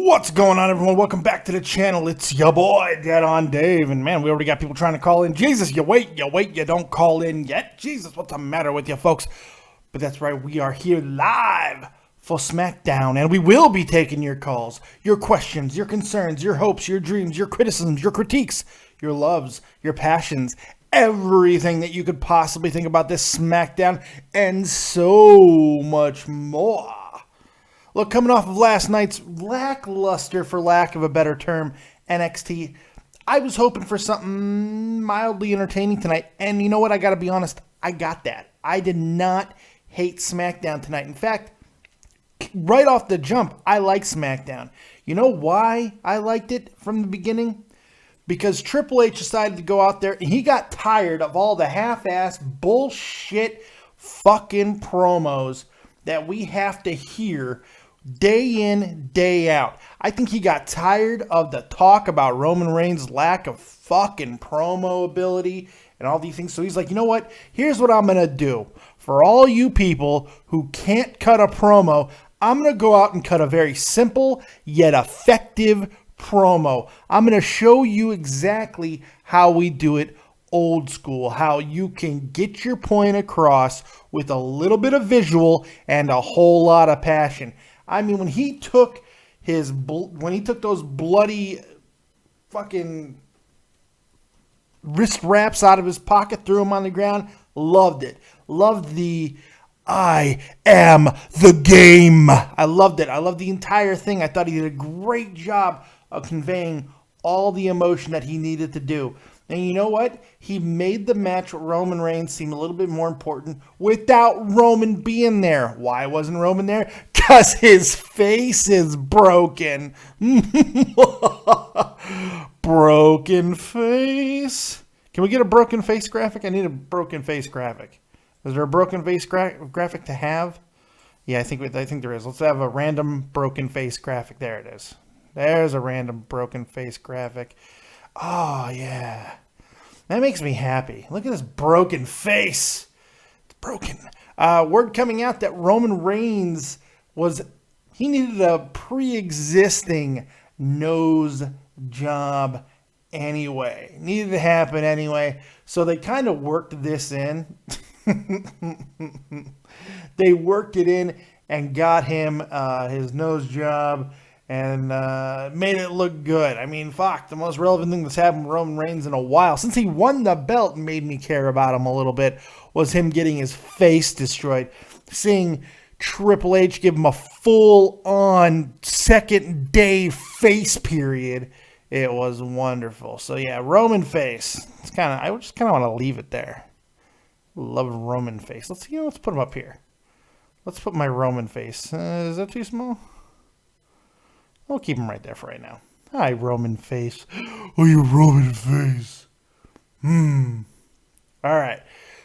What's going on, everyone? Welcome back to the channel. It's your boy, Dead on Dave. And man, we already got people trying to call in. Jesus, you wait, you don't call in yet. Jesus, what's the matter with you folks? But that's right, we are here live for Smackdown. And we will be taking your calls, your questions, your concerns, your hopes, your dreams, your criticisms, your critiques, your loves, your passions, everything that you could possibly think about this Smackdown, and so much more. Look, coming off of last night's lackluster, for lack of a better term, NXT, I was hoping for something mildly entertaining tonight. And you know what? I got to be honest, I got that. I did not hate SmackDown tonight. In fact, right off the jump, I like SmackDown. You know why I liked it from the beginning? Because Triple H decided to go out there and he got tired of all the half-ass bullshit fucking promos that we have to hear day in, day out. I think he got tired of the talk about Roman Reigns' lack of fucking promo ability and all these things. So he's like, you know what? Here's what I'm going to do. For all you people who can't cut a promo, I'm going to go out and cut a very simple yet effective promo. I'm going to show you exactly how we do it old school, how you can get your point across with a little bit of visual and a whole lot of passion. I mean, when he took those bloody fucking wrist wraps out of his pocket, threw them on the ground, loved it. Loved the I am the game. I loved it. I loved the entire thing. I thought he did a great job of conveying all the emotion that he needed to do. And you know what? He made the match with Roman Reigns seem a little bit more important without Roman being there. Why wasn't Roman there? Because his face is broken. Broken face. Can we get a broken face graphic? I need a broken face graphic. Is there a broken face graphic to have? Yeah, I think there is. Let's have a random broken face graphic. There it is. There's a random broken face graphic. Oh, yeah. That makes me happy. Look at this broken face. It's broken. Word coming out that Roman Reigns he needed a pre-existing nose job anyway. Needed to happen anyway. So they kind of worked this in. They worked it in and got him his nose job. And made it look good. I mean, fuck, the most relevant thing that's happened with Roman Reigns in a while, since he won the belt and made me care about him a little bit, was him getting his face destroyed. Seeing Triple H give him a full-on second-day face period, it was wonderful. So, yeah, Roman face. I just kind of want to leave it there. Love Roman face. Let's put him up here. Let's put my Roman face. Is that too small? We'll keep him right there for right now. Hi, Roman face. Oh, you Roman face. All right.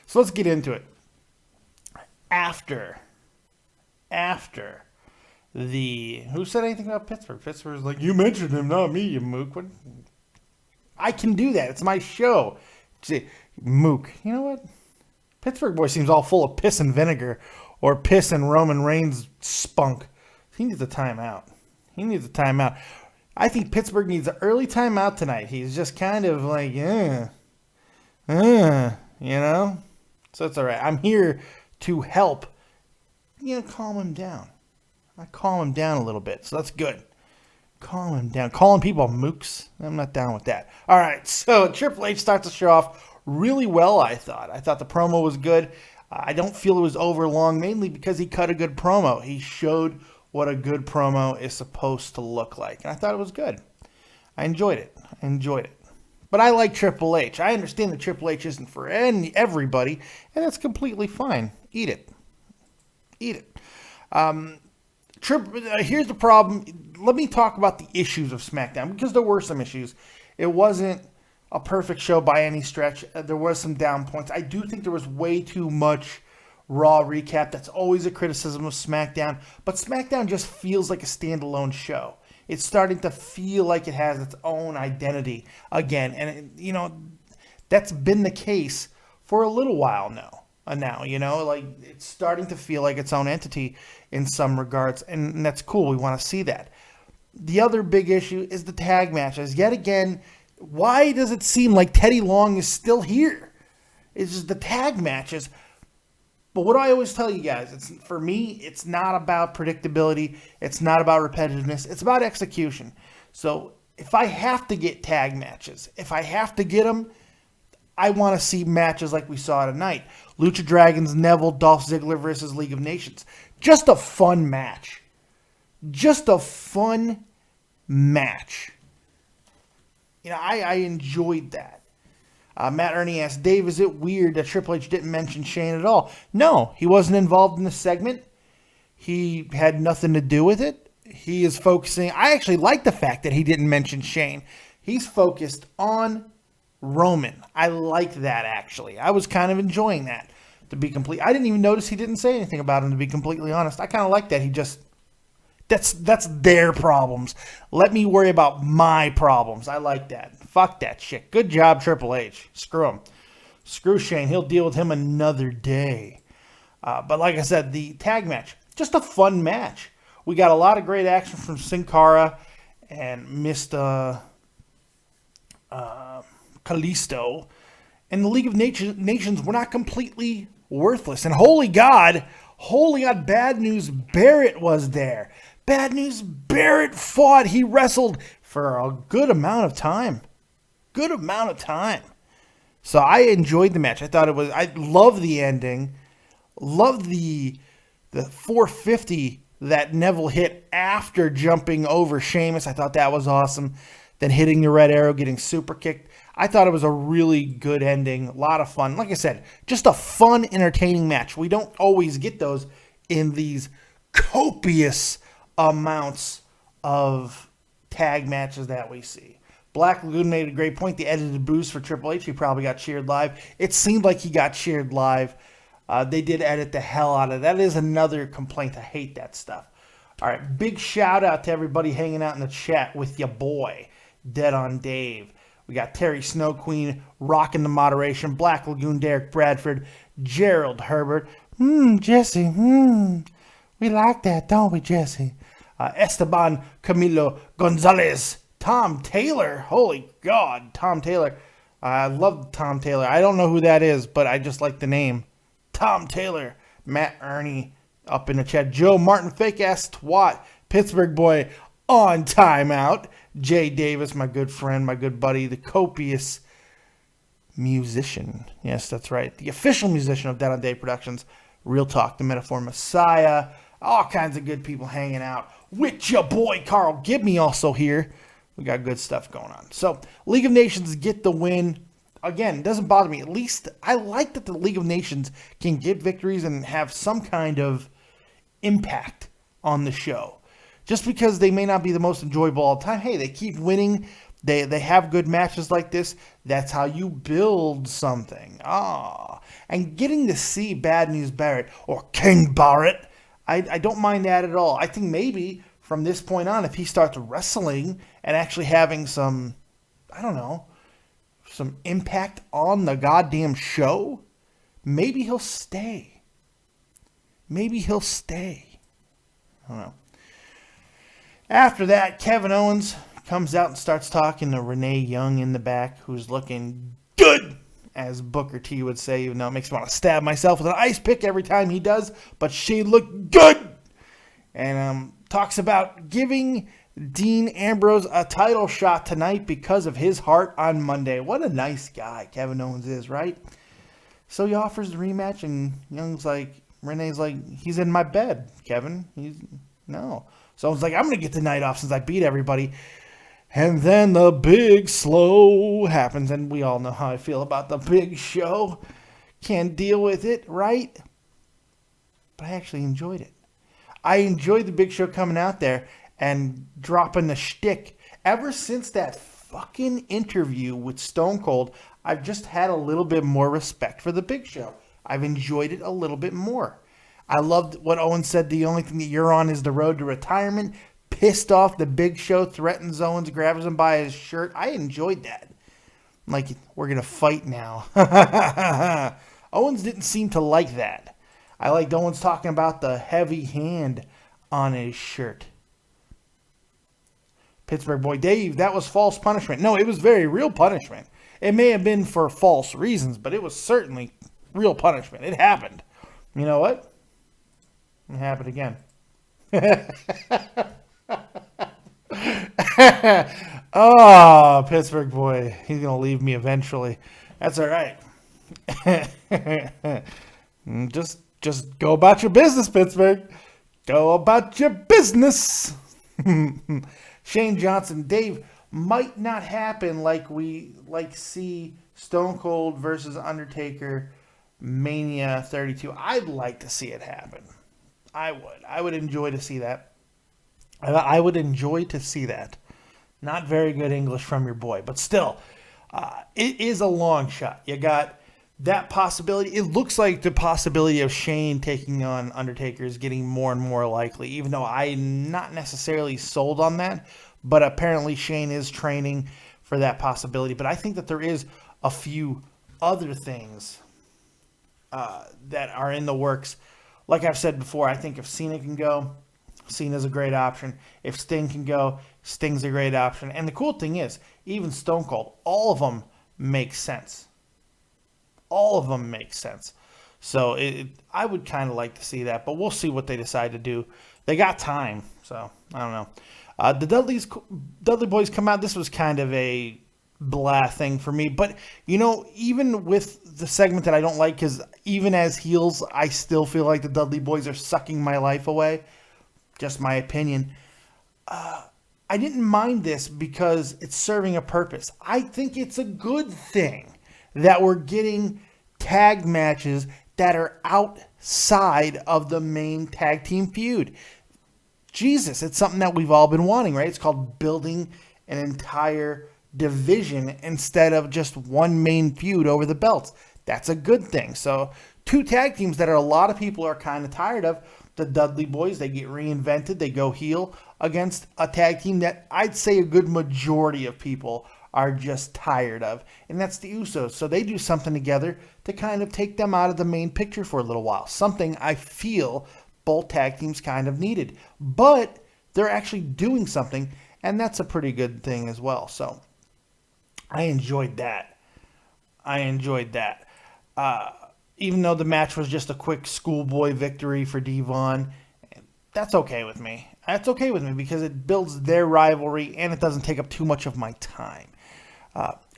So let's get into it. After who said anything about Pittsburgh? Pittsburgh's like, you mentioned him, not me, you mook. What? I can do that. It's my show. See, mook. You know what? Pittsburgh boy seems all full of piss and vinegar, or piss and Roman Reigns spunk. He needs a timeout. I think Pittsburgh needs an early timeout tonight. He's just kind of like, you know? So it's all right. I'm here to help, calm him down. I calm him down a little bit, so that's good. Calm him down. Calling people mooks, I'm not down with that. All right, so Triple H starts the show off really well, I thought. I thought the promo was good. I don't feel it was over long, mainly because he cut a good promo. He showed what a good promo is supposed to look like. And I thought it was good. I enjoyed it. But I like Triple H. I understand that Triple H isn't for everybody, and that's completely fine. Eat it. Here's the problem. Let me talk about the issues of SmackDown, because there were some issues. It wasn't a perfect show by any stretch. There was some down points. I do think there was way too much Raw recap. That's always a criticism of SmackDown, but SmackDown just feels like a standalone show. It's starting to feel like it has its own identity again, and that's been the case for a little while now. It's starting to feel like its own entity in some regards, and that's cool. We want to see that. the other big issue is the tag matches. Yet again, why does it seem like Teddy Long is still here? It's just the tag matches. But what do I always tell you guys? For me, it's not about predictability. It's not about repetitiveness. It's about execution. So if I have to get tag matches, if I have to get them, I want to see matches like we saw tonight. Lucha Dragons, Neville, Dolph Ziggler versus League of Nations. Just a fun match. Just a fun match. You know, I enjoyed that. Matt Ernie asked, Dave, is it weird that Triple H didn't mention Shane at all? No, he wasn't involved in the segment. He had nothing to do with it. He is focusing. I actually like the fact that he didn't mention Shane. He's focused on Roman. I like that, actually. I was kind of enjoying that, to be complete. I didn't even notice he didn't say anything about him, to be completely honest. I kind of like that. He just, that's their problems. Let me worry about my problems. I like that. Fuck that shit. Good job, Triple H. Screw him. Screw Shane. He'll deal with him another day. But like I said, the tag match, just a fun match. We got a lot of great action from Sin Cara and Mr. Kalisto. And the League of Nations were not completely worthless. And holy God, Bad News Barrett was there. Bad News Barrett fought. He wrestled for a good amount of time. So I enjoyed the match. I love the ending. Love the 450 that Neville hit after jumping over Sheamus. I thought that was awesome. Then hitting the Red Arrow, getting super kicked. I thought it was a really good ending. A lot of fun. Like I said, just a fun, entertaining match. We don't always get those in these copious amounts of tag matches that we see. Black Lagoon made a great point. The edited boost for Triple H. He probably got cheered live. It seemed like he got cheered live. They did edit the hell out of it. That is another complaint. I hate that stuff. All right, big shout out to everybody hanging out in the chat with your boy, Dead on Dave. We got Terry Snow Queen rocking the moderation. Black Lagoon, Derek Bradford, Gerald Herbert. Jesse, we like that, don't we, Jesse? Esteban Camilo Gonzalez. Tom Taylor. Holy God, Tom Taylor. I love Tom Taylor. I don't know who that is, but I just like the name. Tom Taylor. Matt Ernie up in the chat. Joe Martin, fake ass twat. Pittsburgh boy on timeout. Jay Davis, my good friend, my good buddy, the copious musician. Yes, that's right. The official musician of Dead on Dave Productions. Real Talk, the Metaphor Messiah. All kinds of good people hanging out. With your boy, Carl Gibney, also here. We got good stuff going on. So, League of Nations get the win. Again, it doesn't bother me. At least I like that the League of Nations can get victories and have some kind of impact on the show. Just because they may not be the most enjoyable all the time, hey, they keep winning. They have good matches like this. That's how you build something. And getting to see Bad News Barrett or King Barrett, I don't mind that at all. I think maybe from this point on, if he starts wrestling and actually having some, I don't know, some impact on the goddamn show, maybe he'll stay. I don't know. After that, Kevin Owens comes out and starts talking to Renee Young in the back, who's looking good, as Booker T would say, even though it makes me want to stab myself with an ice pick every time he does, but she looked good. And talks about giving Dean Ambrose a title shot tonight because of his heart on Monday. What a nice guy Kevin Owens is, right? So he offers the rematch, and Renee's like, he's in my bed, Kevin. No. So I was like, I'm going to get the night off since I beat everybody. And then the big slow happens, and we all know how I feel about the big show. Can't deal with it, right? But I actually enjoyed it. I enjoyed the big show coming out there and dropping the shtick. Ever since that fucking interview with Stone Cold, I've just had a little bit more respect for the big show. I've enjoyed it a little bit more. I loved what Owen said. The only thing that you're on is the road to retirement. Pissed off the big show, threatens Owens, grabs him by his shirt. I enjoyed that. Like, we're going to fight now. Owens didn't seem to like that. I liked Owens talking about the heavy hand on his shirt. Pittsburgh boy Dave, that was false punishment. No, it was very real punishment. It may have been for false reasons, but it was certainly real punishment. It happened. You know what? It happened again. Oh, Pittsburgh boy. He's going to leave me eventually. That's all right. Just go about your business, Pittsburgh. Go about your business. Shane Johnson, Dave, might not happen like see Stone Cold versus Undertaker Mania 32. I'd like to see it happen. I would. I would enjoy to see that. I would enjoy to see that. Not very good English from your boy, but still, it is a long shot. You got that possibility. It looks like the possibility of Shane taking on Undertaker is getting more and more likely, even though I'm not necessarily sold on that. But apparently Shane is training for that possibility. But I think that there is a few other things that are in the works. Like I've said before, I think if Cena can go, Cena's a great option. If Sting can go, Sting's a great option. And the cool thing is, even Stone Cold, all of them make sense. All of them make sense. So I would kind of like to see that, but we'll see what they decide to do. They got time, so I don't know. The Dudley boys come out. This was kind of a blah thing for me. But, you know, even with the segment that I don't like, because even as heels, I still feel like the Dudley boys are sucking my life away. Just my opinion. I didn't mind this because it's serving a purpose. I think it's a good thing that we're getting tag matches that are outside of the main tag team feud. Jesus, it's something that we've all been wanting, right? It's called building an entire division instead of just one main feud over the belts. That's a good thing. So 2 tag teams that a lot of people are kind of tired of. The Dudley boys, they get reinvented. They go heel against a tag team that I'd say a good majority of people are just tired of. And that's the Usos. So they do something together to kind of take them out of the main picture for a little while. Something I feel both tag teams kind of needed. But they're actually doing something, and that's a pretty good thing as well. So I enjoyed that. Even though the match was just a quick schoolboy victory for Devon, that's okay with me. That's okay with me because it builds their rivalry and it doesn't take up too much of my time.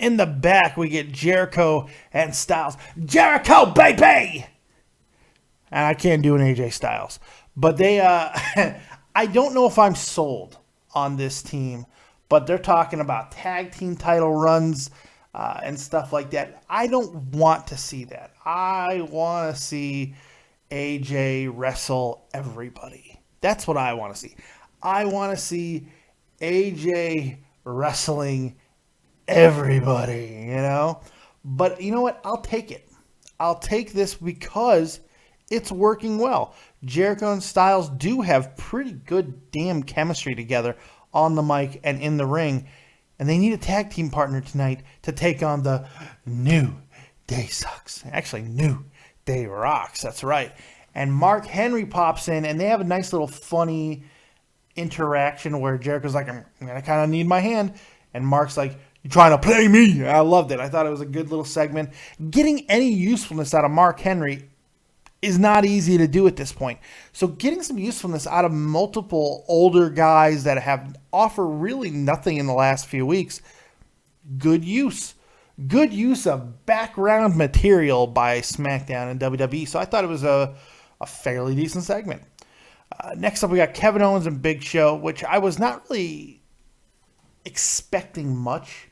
In the back, we get Jericho and Styles. Jericho, baby! And I can't do an AJ Styles. But they, I don't know if I'm sold on this team, but they're talking about tag team title runs and stuff like that. I don't want to see that. I want to see AJ wrestle everybody. That's what I want to see. I want to see AJ wrestling everybody, you know? But you know what? I'll take it. I'll take this because it's working well. Jericho and Styles do have pretty good damn chemistry together on the mic and in the ring. And they need a tag team partner tonight to take on the New Day Sucks. Actually, New Day Rocks. That's right. And Mark Henry pops in, and they have a nice little funny interaction where Jericho's like, I'm going to kind of need my hand. And Mark's like, you trying to play me? I loved it. I thought it was a good little segment. Getting any usefulness out of Mark Henry is not easy to do at this point. So getting some usefulness out of multiple older guys that have offer really nothing in the last few weeks, good use. Good use of background material by SmackDown and WWE. So I thought it was a fairly decent segment. Next up, we got Kevin Owens and Big Show, which I was not really expecting much,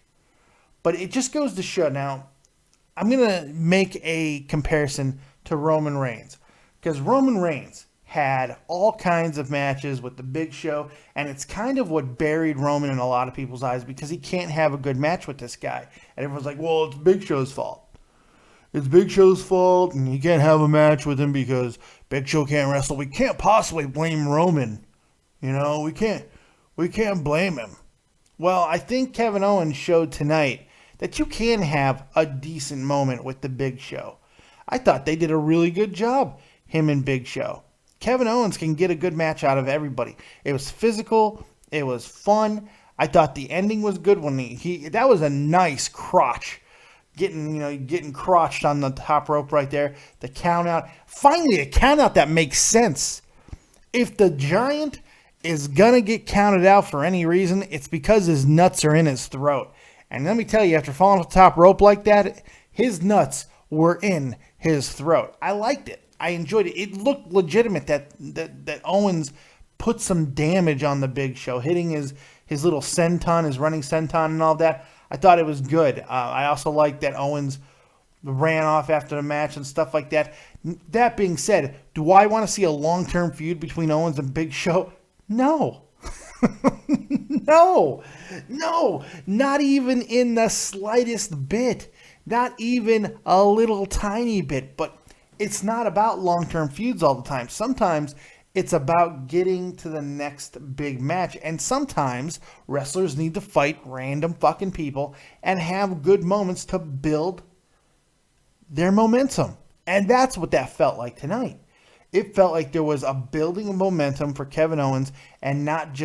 but it just goes to show. Now, I'm going to make a comparison to Roman Reigns, because Roman Reigns had all kinds of matches with the Big Show, and it's kind of what buried Roman in a lot of people's eyes because he can't have a good match with this guy. And everyone's like, well, it's Big Show's fault. It's Big Show's fault, and you can't have a match with him because Big Show can't wrestle. We can't possibly blame Roman. You know, we can't blame him. Well, I think Kevin Owens showed tonight that you can have a decent moment with the Big Show. I thought they did a really good job, him and Big Show. Kevin Owens can get a good match out of everybody. It was physical. It was fun. I thought the ending was good when he that was a nice crotch. Getting crotched on the top rope right there. The count out. Finally, a count out that makes sense. If the Giant is going to get counted out for any reason, it's because his nuts are in his throat. And let me tell you, after falling off the top rope like that, his nuts were in his throat. I liked it. I enjoyed it. It looked legitimate that Owens put some damage on the Big Show, hitting his little senton, his running senton and all that. I thought it was good. I also liked that Owens ran off after the match and stuff like that. That being said, do I want to see a long-term feud between Owens and Big Show? No. No, not even in the slightest bit. Not even a little tiny bit. But it's not about long-term feuds all the time. Sometimes it's about getting to the next big match. And sometimes wrestlers need to fight random fucking people and have good moments to build their momentum. And that's what that felt like tonight. It felt like there was a building of momentum for Kevin Owens, and not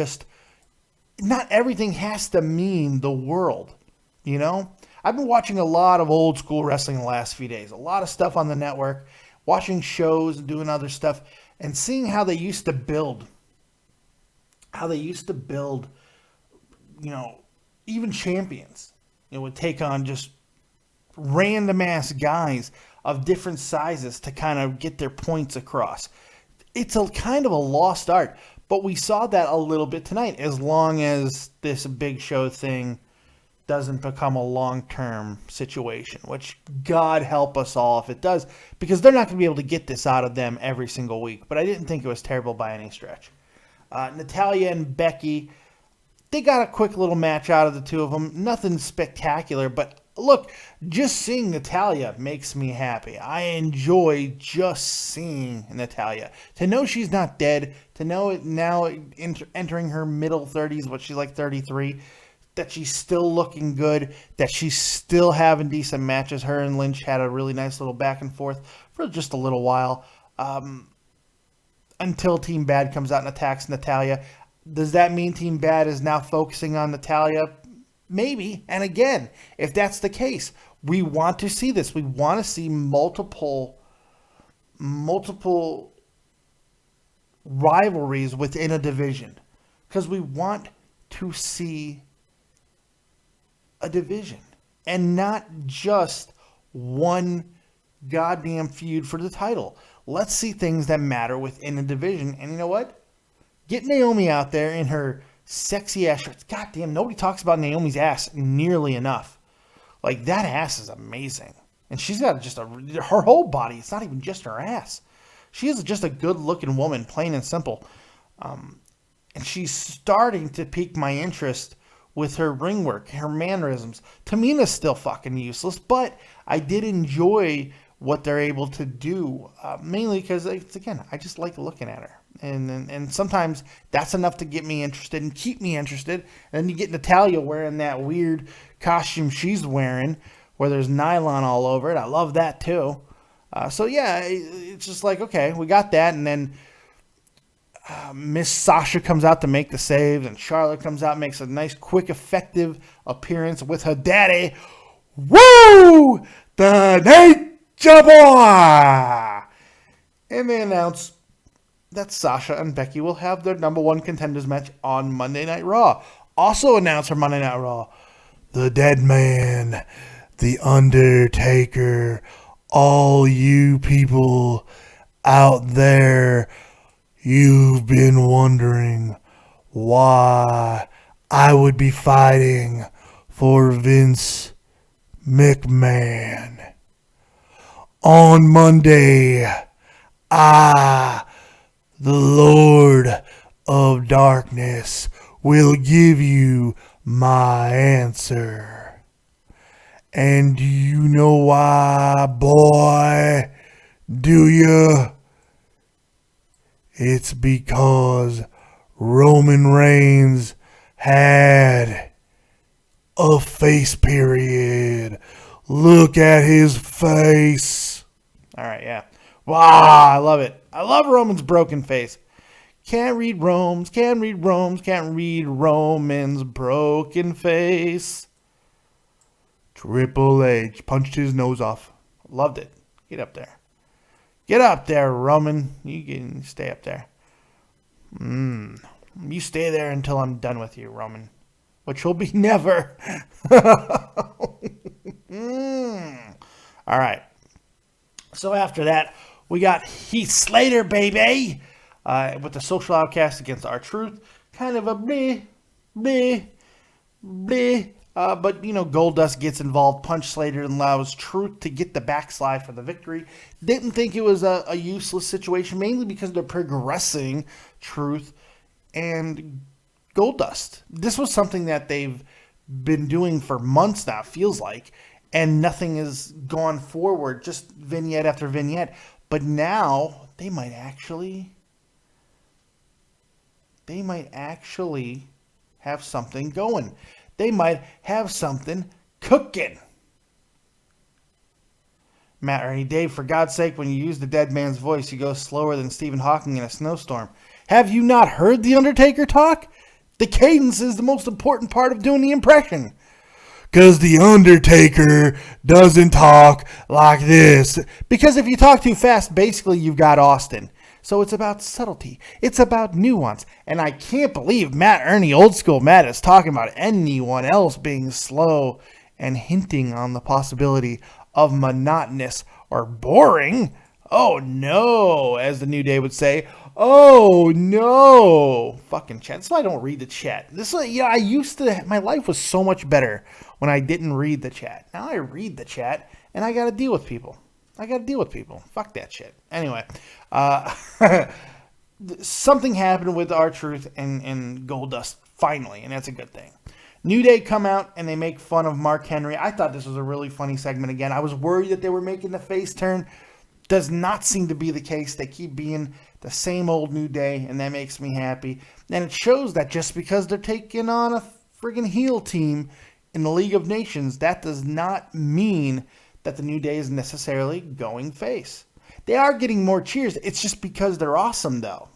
everything has to mean the world, you know? I've been watching a lot of old school wrestling the last few days, a lot of stuff on the network, watching shows and doing other stuff, and seeing how they used to build, even champions, would take on just random ass guys of different sizes to kind of get their points across. It's a kind of a lost art, but we saw that a little bit tonight, as long as this Big Show thing doesn't become a long-term situation, which God help us all if it does, because they're not going to be able to get this out of them every single week. But I didn't think it was terrible by any stretch. Natalya and Becky, they got a quick little match out of the two of them. Nothing spectacular, but look, just seeing Natalya makes me happy. I enjoy just seeing Natalya. To know she's not dead, to know it now entering her middle 30s, but she's like 33, that she's still looking good, that she's still having decent matches. Her and Lynch had a really nice little back and forth for just a little while, until Team Bad comes out and attacks Natalya. Does that mean Team Bad is now focusing on Natalya? Maybe. And again, if that's the case, we want to see this. We want to see multiple rivalries within a division, because we want to see a division and not just one goddamn feud for the title. Let's see things that matter within a division. And you know what? Get Naomi out there in her sexy ass shirts. Goddamn, nobody talks about Naomi's ass nearly enough. Like, that ass is amazing. And she's got just her whole body. It's not even just her ass. She is just a good looking woman, plain and simple. And she's starting to pique my interest with her ring work, her mannerisms. Tamina's still fucking useless, but I did enjoy what they're able to do, mainly because, again, I just like looking at her. And sometimes that's enough to get me interested and keep me interested. And then you get Natalya wearing that weird costume she's wearing, where there's nylon all over it. I love that too. So yeah, it's just like, okay, we got that. And then Miss Sasha comes out to make the saves, and Charlotte comes out, makes a nice, quick, effective appearance with her daddy. Woo! The Nature Boy! And they announce that Sasha and Becky will have their number one contenders match on Monday Night Raw. Also announced for Monday Night Raw, the Dead Man, the Undertaker, all you people out there, you've been wondering why I would be fighting for Vince McMahon. On Monday, the Lord of Darkness, will give you my answer. And do you know why, boy? Do you? It's because Roman Reigns had a face period. Look at his face. All right, yeah. Wow, I love it. I love Roman's broken face. Can't read Rome's, can't read Rome's, can't read Roman's broken face. Triple H punched his nose off. Loved it. Get up there. Get up there, Roman. You can stay up there. You stay there until I'm done with you, Roman. Which will be never. All right. So after that, we got Heath Slater, baby, with the Social Outcasts against R-Truth. Kind of a bleh, bleh, bleh. But, Goldust gets involved. Punch Slater and allows Truth to get the backslide for the victory. Didn't think it was a useless situation, mainly because they're progressing Truth and Goldust. This was something that they've been doing for months now, feels like, and nothing has gone forward, just vignette after vignette. But now they might actually have something going. They might have something cooking. Matt Ernie, Dave, for God's sake, when you use the dead man's voice, you go slower than Stephen Hawking in a snowstorm. Have you not heard The Undertaker talk? The cadence is the most important part of doing the impression. Because The Undertaker doesn't talk like this. Because if you talk too fast, basically you've got Austin. So it's about subtlety. It's about nuance. And I can't believe Matt Ernie, old school Matt, is talking about anyone else being slow and hinting on the possibility of monotonous or boring. Oh no, as the New Day would say. Oh no. Fucking chat. That's why I don't read the chat. I used to, my life was so much better when I didn't read the chat. Now I read the chat and I got to deal with people. Fuck that shit. Anyway, something happened with R-Truth and Goldust finally, and that's a good thing. New Day come out and they make fun of Mark Henry. I thought this was a really funny segment again. I was worried that they were making the face turn. Does not seem to be the case. They keep being the same old New Day, and that makes me happy. And it shows that just because they're taking on a friggin' heel team in the League of Nations, that does not mean that the New Day is necessarily going face. They are getting more cheers. It's just because they're awesome, though.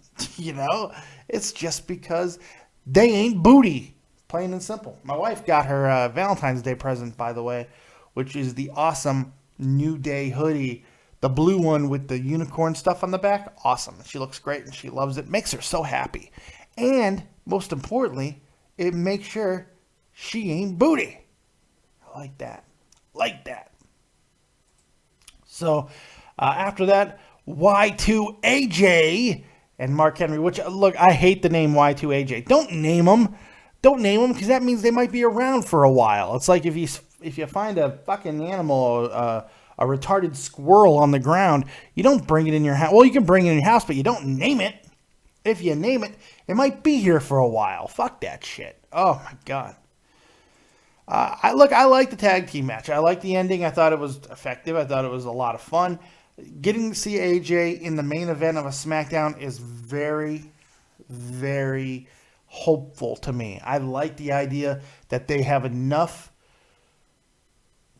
It's just because they ain't booty. Plain and simple. My wife got her Valentine's Day present, by the way, which is the awesome New Day hoodie. The blue one with the unicorn stuff on the back. Awesome. She looks great and she loves it. Makes her so happy. And, most importantly, it makes sure she ain't booty. I like that. So, after that, Y2AJ and Mark Henry, which, look, I hate the name Y2AJ. Don't name them because that means they might be around for a while. It's like if you find a fucking animal, a retarded squirrel on the ground, you don't bring it in your house. Well, you can bring it in your house, but you don't name it. If you name it, it might be here for a while. Fuck that shit. Oh, my God. I like the tag team match. I like the ending. I thought it was effective. I thought it was a lot of fun. Getting to see AJ in the main event of a SmackDown is very, very hopeful to me. I like the idea that they have enough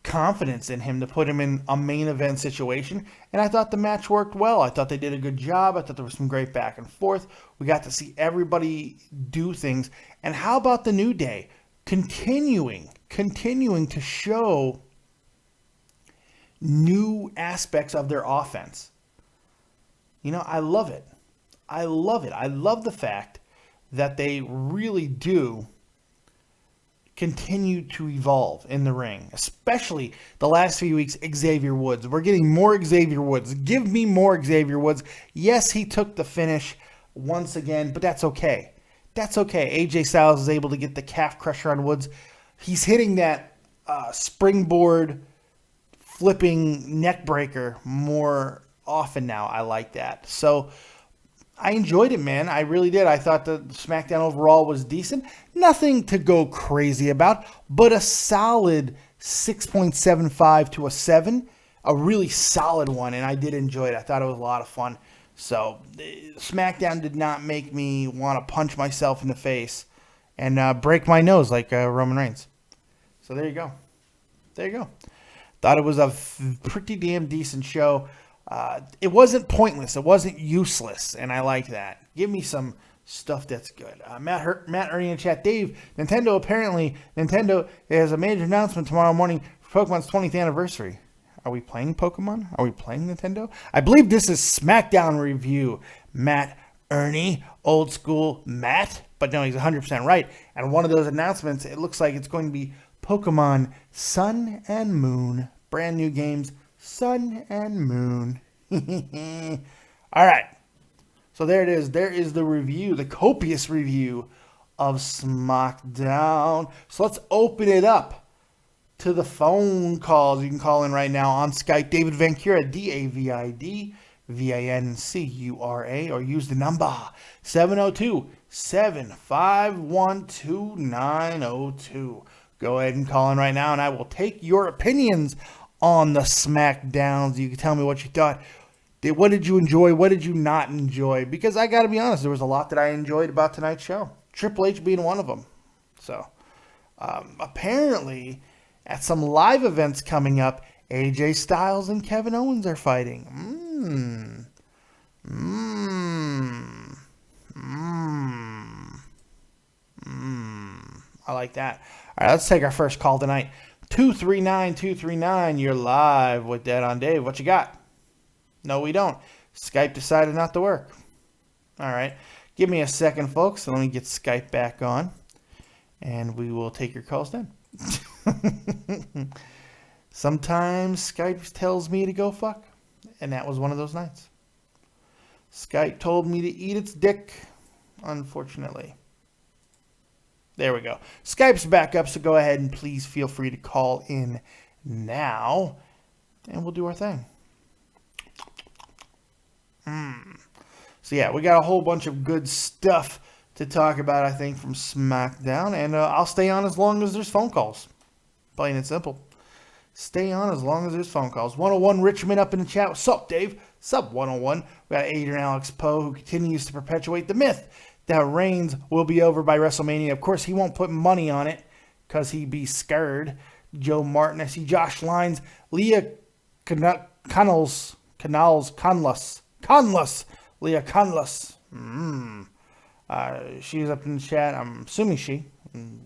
confidence in him to put him in a main event situation, and I thought the match worked well. I thought they did a good job. I thought there was some great back and forth. We got to see everybody do things. And how about the New Day continuing to show new aspects of their offense? I love it. I love the fact that they really do continue to evolve in the ring, especially the last few weeks. Xavier Woods. We're getting more Xavier Woods. Give me more Xavier Woods. Yes, he took the finish once again, but that's okay. AJ Styles is able to get the calf crusher on Woods. He's hitting that springboard flipping neck breaker more often now. I like that. So I enjoyed it, man. I really did. I thought the SmackDown overall was decent. Nothing to go crazy about, but a solid 6.75 to a 7. A really solid one, and I did enjoy it. I thought it was a lot of fun. So SmackDown did not make me want to punch myself in the face and break my nose like Roman Reigns. So there you go. Thought it was a pretty damn decent show. it wasn't pointless. It wasn't useless, and I like that. Give me some stuff that's good. Matt Ernie in chat. Dave, Nintendo has a major announcement tomorrow morning for Pokemon's 20th anniversary. Are we playing Pokemon? Are we playing Nintendo? I believe this is Smackdown review. Matt Ernie, old school Matt, but no, he's 100% right. And one of those announcements, it looks like it's going to be Pokemon Sun and Moon. Brand new games, Sun and Moon. All right. So there it is. There is the review, the copious review of Smackdown. So let's open it up to the phone calls. You can call in right now on Skype. David Vancura, DavidVancura, or use the number 702-751-2902. Go ahead and call in right now, and I will take your opinions on the Smackdowns. You can tell me what you thought. What did you enjoy? What did you not enjoy? Because I got to be honest, there was a lot that I enjoyed about tonight's show. Triple H being one of them. So, apparently, at some live events coming up, AJ Styles and Kevin Owens are fighting. I like that. All right, let's take our first call tonight. 239-239, you're live with Dead on Dave. What you got? No, we don't. Skype decided not to work. All right. Give me a second, folks. Let me get Skype back on. And we will take your calls then. Sometimes Skype tells me to go fuck. And that was one of those nights. Skype told me to eat its dick, unfortunately. There we go. Skype's back up, so go ahead and please feel free to call in now. And we'll do our thing. So yeah, we got a whole bunch of good stuff to talk about, I think, from SmackDown. And I'll stay on as long as there's phone calls. Plain and simple. Stay on as long as there's phone calls. 101 Richmond up in the chat. What's up, Dave? What's up, 101? We got Adrian Alex Poe, who continues to perpetuate the myth that Reigns will be over by WrestleMania. Of course, he won't put money on it because he'd be scared. Joe Martin. I see Josh Lines. Leah Conless. Leah Conless. She's up in the chat. I'm assuming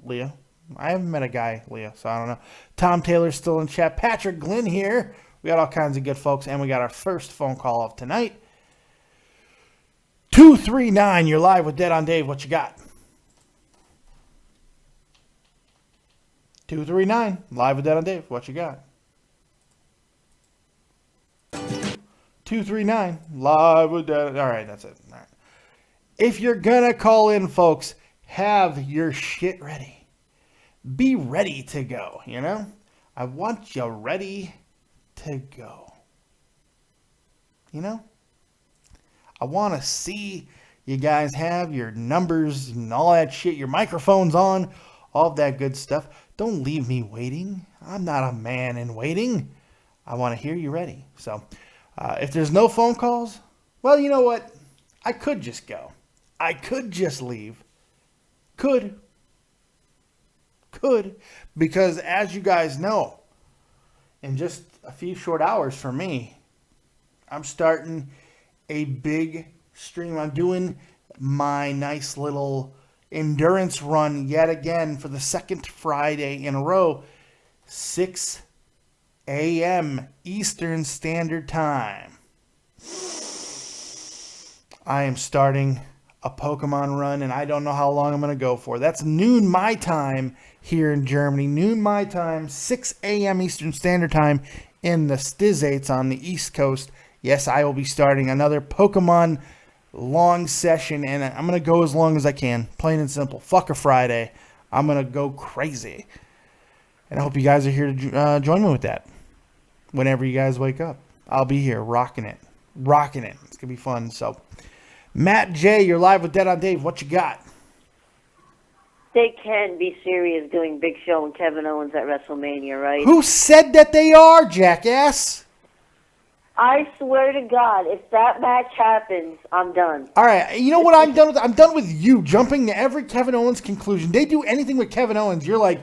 Leah. I haven't met a guy, Leah, so I don't know. Tom Taylor's still in chat. Patrick Glynn here. We got all kinds of good folks, and we got our first phone call of tonight. 239, you're live with Dead on Dave. What you got? 239, live with Dead on Dave. What you got? 239, live with Dead. All right, that's it. All right. If you're going to call in, folks, have your shit ready. Be ready to go, you know? I want you ready to go. You know? I want to see you guys have your numbers and all that shit, your microphones on, all that good stuff. Don't leave me waiting. I'm not a man in waiting. I want to hear you ready. So, if there's no phone calls, well, you know what? I could just go. I could just leave. Could. Because as you guys know, in just a few short hours for me, I'm starting a big stream. I'm doing my nice little endurance run yet again for the second Friday in a row, 6 a.m. Eastern Standard Time. I am starting a Pokemon run, and I don't know how long I'm going to go for. That's noon my time here in Germany. Noon my time, 6 a.m. Eastern Standard Time in the Stizates on the East Coast. Yes, I will be starting another Pokemon long session, and I'm going to go as long as I can. Plain and simple. Fuck a Friday. I'm going to go crazy. And I hope you guys are here to join me with that. Whenever you guys wake up, I'll be here rocking it. It's going to be fun. So, Matt J, you're live with Dead on Dave. What you got? They can be serious doing Big Show and Kevin Owens at WrestleMania, right? Who said that they are, jackass? I swear to God, if that match happens, I'm done. All right, you know what I'm done with? I'm done with you jumping to every Kevin Owens conclusion. They do anything with Kevin Owens, you're like,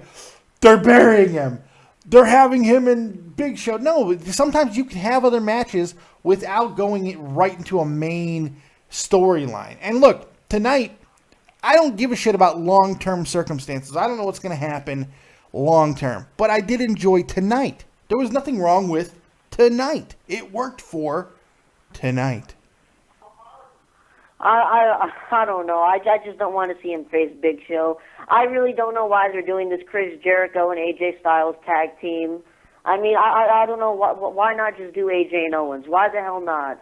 they're burying him. they're having him in Big Show. No, sometimes you can have other matches without going right into a main storyline. And look, tonight, I don't give a shit about long-term circumstances. I don't know what's going to happen long-term. But I did enjoy tonight. There was nothing wrong with tonight. It worked for tonight. I don't know. I just don't want to see him face Big Show. I really don't know why they're doing this Chris Jericho and AJ Styles tag team. I mean, I don't know why not just do AJ and Owens. Why the hell not?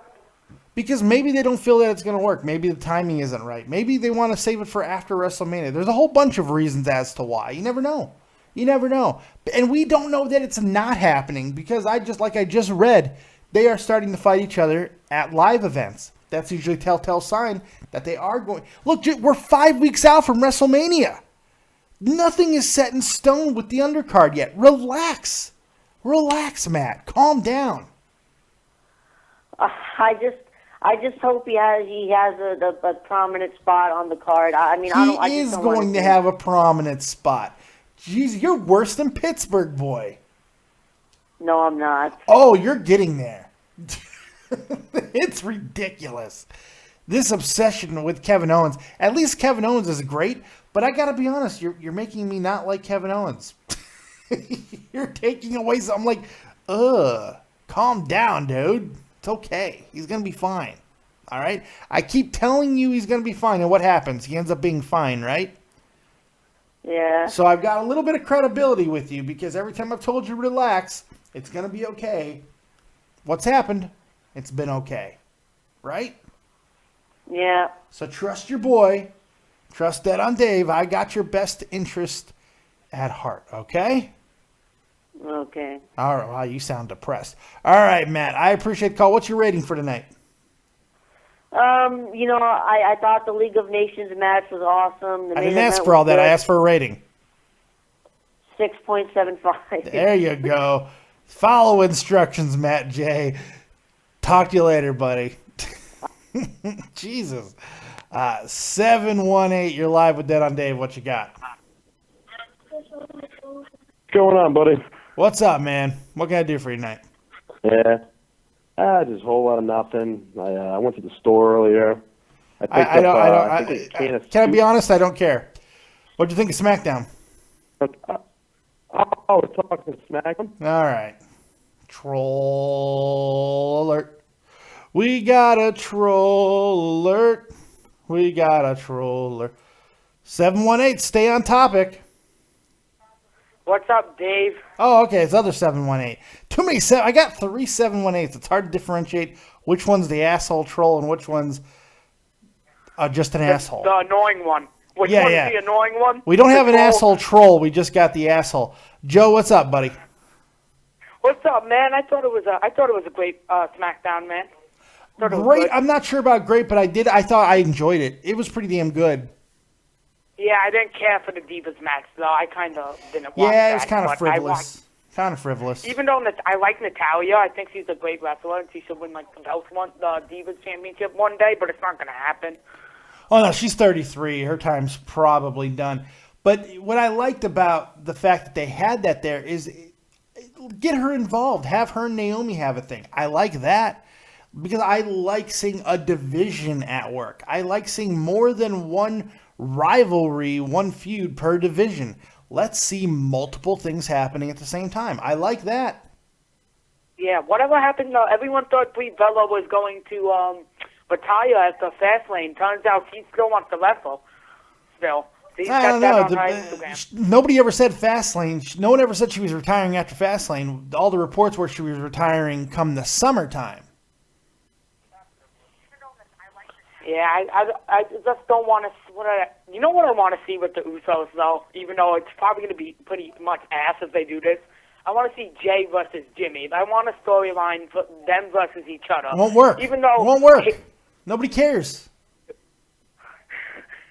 Because maybe they don't feel that it's going to work. Maybe the timing isn't right. Maybe they want to save it for after WrestleMania. There's a whole bunch of reasons as to why. You never know. You never know. And we don't know that it's not happening because I just read, they are starting to fight each other at live events. That's usually a telltale sign that they are going. Look, we're 5 weeks out from WrestleMania. Nothing is set in stone with the undercard yet. Relax. Relax, Matt. Calm down. I just hope he has a prominent spot on the card. I mean, he is going to have a prominent spot. Jeez, you're worse than Pittsburgh, boy. No, I'm not. Oh, you're getting there. It's ridiculous. This obsession with Kevin Owens. At least Kevin Owens is great, but I got to be honest, you're making me not like Kevin Owens. You're taking away something. I'm like, calm down, dude. It's okay. He's going to be fine. All right? I keep telling you he's going to be fine, and what happens? He ends up being fine, right? Yeah. So I've got a little bit of credibility with you because every time I've told you relax, it's going to be okay. What's happened? It's been okay. Right? Yeah. So trust your boy. Trust that on Dave. I got your best interest at heart, okay? Okay. All right. Wow, you sound depressed. All right, Matt. I appreciate the call. What's your rating for tonight? I thought the League of Nations match was awesome. I didn't ask for all that. I asked for a rating. 6.75. There you go. Follow instructions, Matt J. Talk to you later, buddy. Jesus. 718, you're live with Dead on Dave. What you got? What's going on, buddy? What's up, man? What can I do for you tonight? Yeah. Just a whole lot of nothing. I went to the store earlier. Can I be honest? I don't care. What'd you think of SmackDown? We're talking SmackDown? All right. Troll alert. We got a troll alert. We got a troll alert. 718, stay on topic. What's up, Dave? Oh, okay. It's other 718. Too many. I got 3 718s. It's hard to differentiate which one's the asshole troll and which one's just an asshole. The annoying one. Which one's the annoying one? We don't have an asshole troll. We just got the asshole. Joe, what's up, buddy? What's up, man? I thought it was a great SmackDown, man. Great. I'm not sure about great, but I thought I enjoyed it. It was pretty damn good. Yeah, I didn't care for the Divas match, though. I kind of didn't watch Yeah, it was kind of frivolous. Kind of frivolous. Even though I like Natalya, I think she's a great wrestler, and she should win like the Divas Championship one day, but it's not going to happen. Oh, no, she's 33. Her time's probably done. But what I liked about the fact that they had that there is get her involved. Have her and Naomi have a thing. I like that because I like seeing a division at work. I like seeing more than one rivalry, one feud per division. Let's see multiple things happening at the same time. I like that. Yeah, whatever happened, everyone thought Brie Bella was going to retire at the Fastlane. Turns out she still wants to wrestle. Still. I don't know. Nobody ever said Fastlane. No one ever said she was retiring after Fastlane. All the reports were she was retiring come the summertime. Yeah, I just don't want to. You know what I want to see with the Usos, though? Even though it's probably going to be pretty much ass if they do this. I want to see Jay versus Jimmy. I want a storyline for them versus each other. Won't work. Even though it won't work. Nobody cares.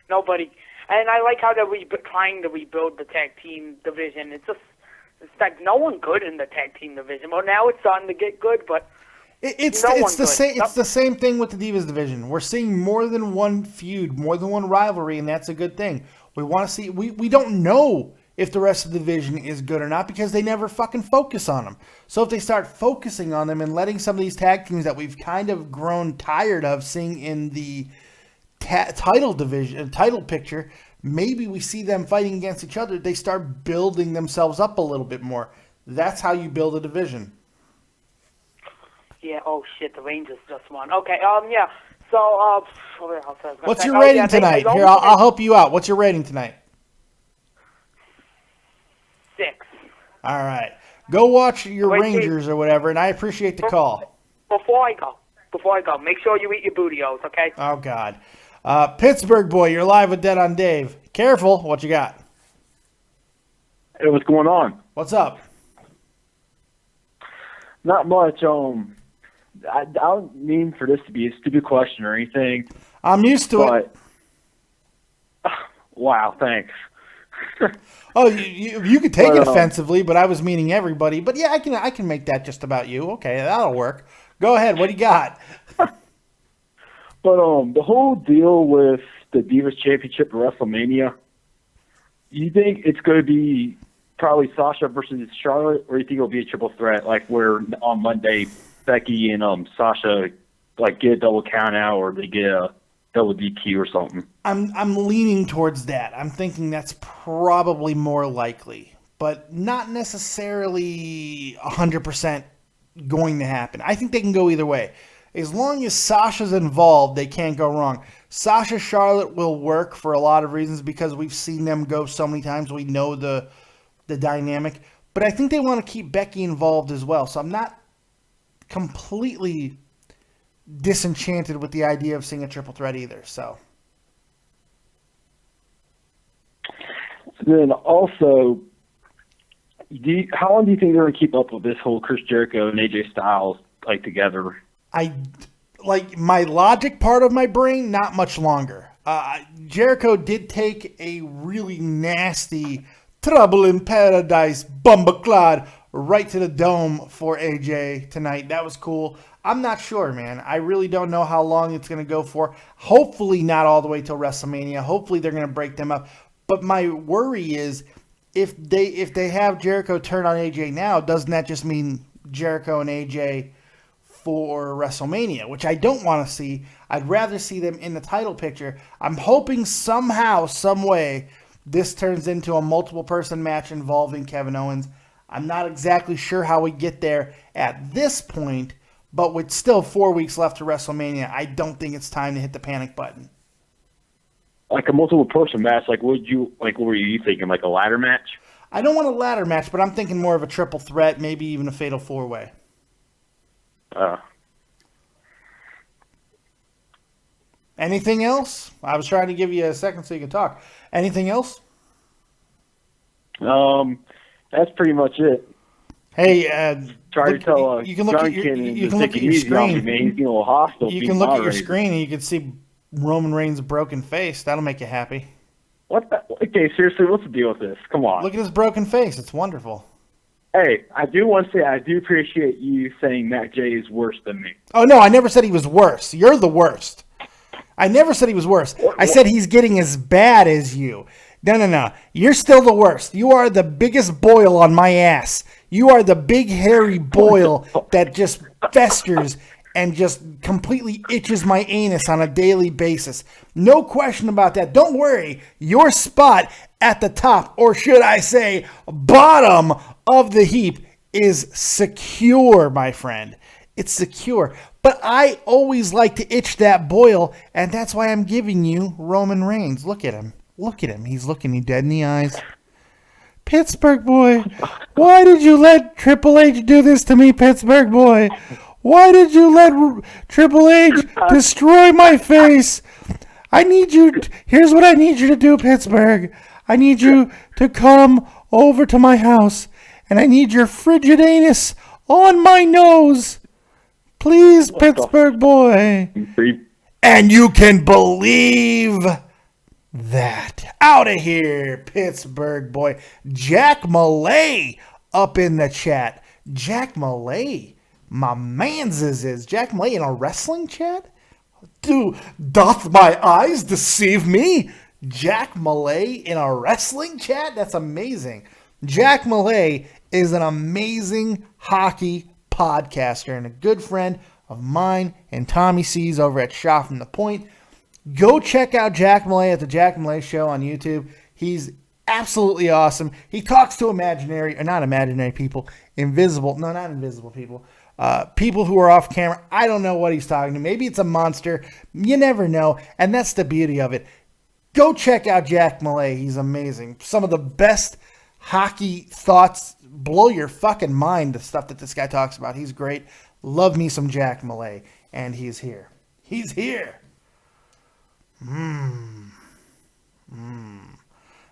Nobody. And I like how they're trying to rebuild the tag team division. It's like no one good in the tag team division. Well, now it's starting to get good, but it's the same thing with the Divas division. We're seeing more than one feud, more than one rivalry, and that's a good thing. We want to see. We don't know if the rest of the division is good or not, because they never fucking focus on them. So if they start focusing on them and letting some of these tag teams that we've kind of grown tired of seeing in the title picture, maybe we see them fighting against each other. They start building themselves up a little bit more. That's how you build a division. Yeah. Oh shit, the Rangers just won. Okay. Yeah. So what else I was gonna What's say? your rating yeah, tonight? Here, I'll help you out. What's your rating tonight? 6. All right. Go watch your Wait, Rangers or whatever, and I appreciate the call. Before I go, make sure you eat your bootios, okay? Oh, God. Pittsburgh boy, you're live with Dead on Dave. Careful. What you got? Hey, what's going on? What's up? Not much. I don't mean for this to be a stupid question or anything. I'm used to it. Wow, thanks. Oh, you could take it offensively, but I was meaning everybody. But yeah, I can make that just about you. Okay, that'll work. Go ahead. What do you got? But the whole deal with the Divas Championship at WrestleMania, you think it's going to be probably Sasha versus Charlotte, or you think it'll be a triple threat, like where on Monday Becky and Sasha like get a double count out, or they get a double DQ or something? I'm leaning towards that. I'm thinking that's probably more likely, but not necessarily 100% going to happen. I think they can go either way. As long as Sasha's involved, they can't go wrong. Sasha Charlotte will work for a lot of reasons because we've seen them go so many times. We know the dynamic. But I think they want to keep Becky involved as well. So I'm not completely disenchanted with the idea of seeing a triple threat either. So then also, how long do you think they're going to keep up with this whole Chris Jericho and AJ Styles like together? My logic part of my brain, not much longer. Jericho did take a really nasty Trouble in Paradise bumbaclad right to the dome for AJ tonight. That was cool. I'm not sure, man. I really don't know how long it's going to go for. Hopefully not all the way till WrestleMania. Hopefully they're going to break them up. But my worry is if they have Jericho turn on AJ now, doesn't that just mean Jericho and AJ for WrestleMania, which I don't want to see. I'd rather see them in the title picture. I'm hoping somehow, some way, this turns into a multiple-person match involving Kevin Owens. I'm not exactly sure how we get there at this point, but with still 4 weeks left to WrestleMania, I don't think it's time to hit the panic button. Like a multiple-person match, what were you thinking, like a ladder match? I don't want a ladder match, but I'm thinking more of a triple threat, maybe even a fatal four-way. Anything else? I was trying to give you a second so you can talk. Anything else? That's pretty much it. Hey, try to tell you can look at your screen. He's getting a little hostile. You can look at your screen and you can see Roman Reigns' broken face. That'll make you happy. What? Okay, seriously, what's the deal with this? Come on. Look at his broken face. It's wonderful. Hey, I do want to say I do appreciate you saying Matt J is worse than me. Oh, no, I never said he was worse. You're the worst. I never said he was worse. I said he's getting as bad as you. No. You're still the worst. You are the biggest boil on my ass. You are the big hairy boil that just festers and just completely itches my anus on a daily basis. No question about that. Don't worry. Your spot at the top, or should I say bottom of the heap, is secure, my friend. It's secure. But I always like to itch that boil, and that's why I'm giving you Roman Reigns. Look at him. Look at him. He's looking you dead in the eyes. Pittsburgh boy, why did you let Triple H do this to me, Pittsburgh boy? Why did you let Triple H destroy my face? Here's what I need you to do, Pittsburgh. I need you to come over to my house, and I need your frigid anus on my nose. Please, Pittsburgh boy. And you can believe that. Out of here, Pittsburgh boy. Jack Malay up in the chat. Jack Malay, my man's is Jack Malay in a wrestling chat? Doth my eyes deceive me? Jack Malay in a wrestling chat? That's amazing. Jack Malay is an amazing hockey podcaster and a good friend of mine and Tommy C's over at Shot from the Point. Go check out Jack Malay at the Jack Malay Show on YouTube. He's absolutely awesome. He talks to not imaginary people, invisible people. People who are off camera. I don't know what he's talking to. Maybe it's a monster. You never know. And that's the beauty of it. Go check out Jack Malay. He's amazing. Some of the best hockey thoughts, blow your fucking mind, the stuff that this guy talks about. He's great. Love me some Jack Malay. And he's here. He's here.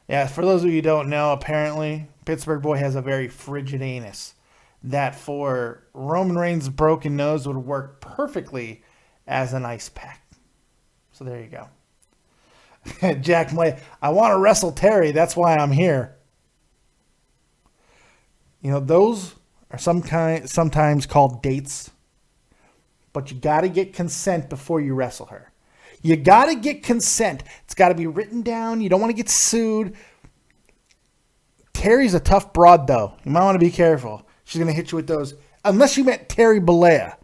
Yeah, for those of you who don't know, apparently, Pittsburgh boy has a very frigid anus that for Roman Reigns' broken nose would work perfectly as an ice pack. So there you go. Jack Malay, I want to wrestle Terry. That's why I'm here. You know, those are sometimes called dates, but you got to get consent before you wrestle her. You got to get consent. It's got to be written down. You don't want to get sued. Terry's a tough broad, though. You might want to be careful. She's going to hit you with those. Unless you meant Terry Bollea.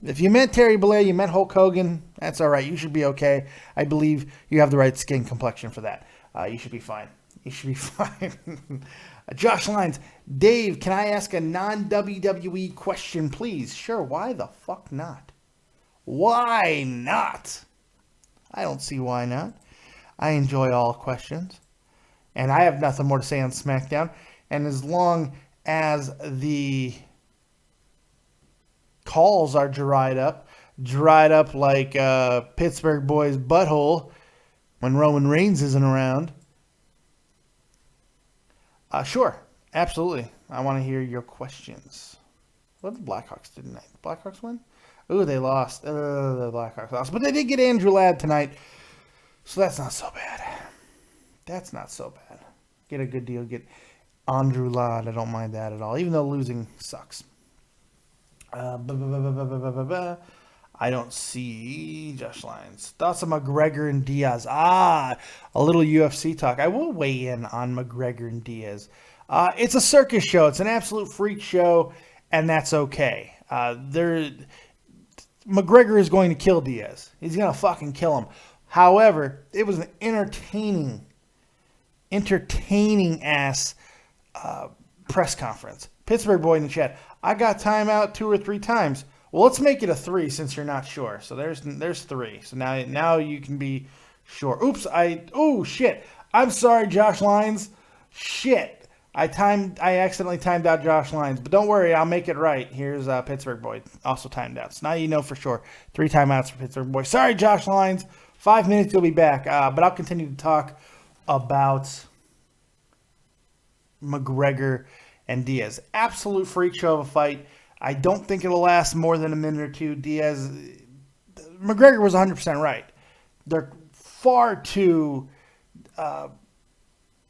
If you meant Terry Bollea, you meant Hulk Hogan, that's all right. You should be okay. I believe you have the right skin complexion for that. You should be fine. You should be fine. Josh Lyons, Dave, can I ask a non-WWE question, please? Sure, why the fuck not? Why not? I don't see why not. I enjoy all questions. And I have nothing more to say on SmackDown. And as long as the calls are dried up like Pittsburgh boy's butthole when Roman Reigns isn't around, sure, absolutely. I want to hear your questions. What did the Blackhawks do tonight? The Blackhawks win? Ooh, they lost. The Blackhawks lost. But they did get Andrew Ladd tonight, so that's not so bad. That's not so bad. Get a good deal. Get Andrew Ladd. I don't mind that at all, even though losing sucks. I don't see Josh Lyons. Thoughts on McGregor and Diaz. A little UFC talk. I will weigh in on McGregor and Diaz. It's a circus show. It's an absolute freak show, and that's okay. McGregor is going to kill Diaz. He's going to fucking kill him. However, it was an entertaining ass press conference. Pittsburgh boy in the chat. I got timeout 2 or 3 times. Well, let's make it a 3 since you're not sure. So there's 3. So now you can be sure. Oops, shit. I'm sorry, Josh Lyons. Shit. I accidentally timed out Josh Lyons. But don't worry, I'll make it right. Here's Pittsburgh boy. Also timed out. So now you know for sure. 3 timeouts for Pittsburgh boy. Sorry, Josh Lyons. 5 minutes, you'll be back. But I'll continue to talk about McGregor and Diaz. Absolute freak show of a fight. I don't think it'll last more than a minute or two. McGregor was 100% right. They're far too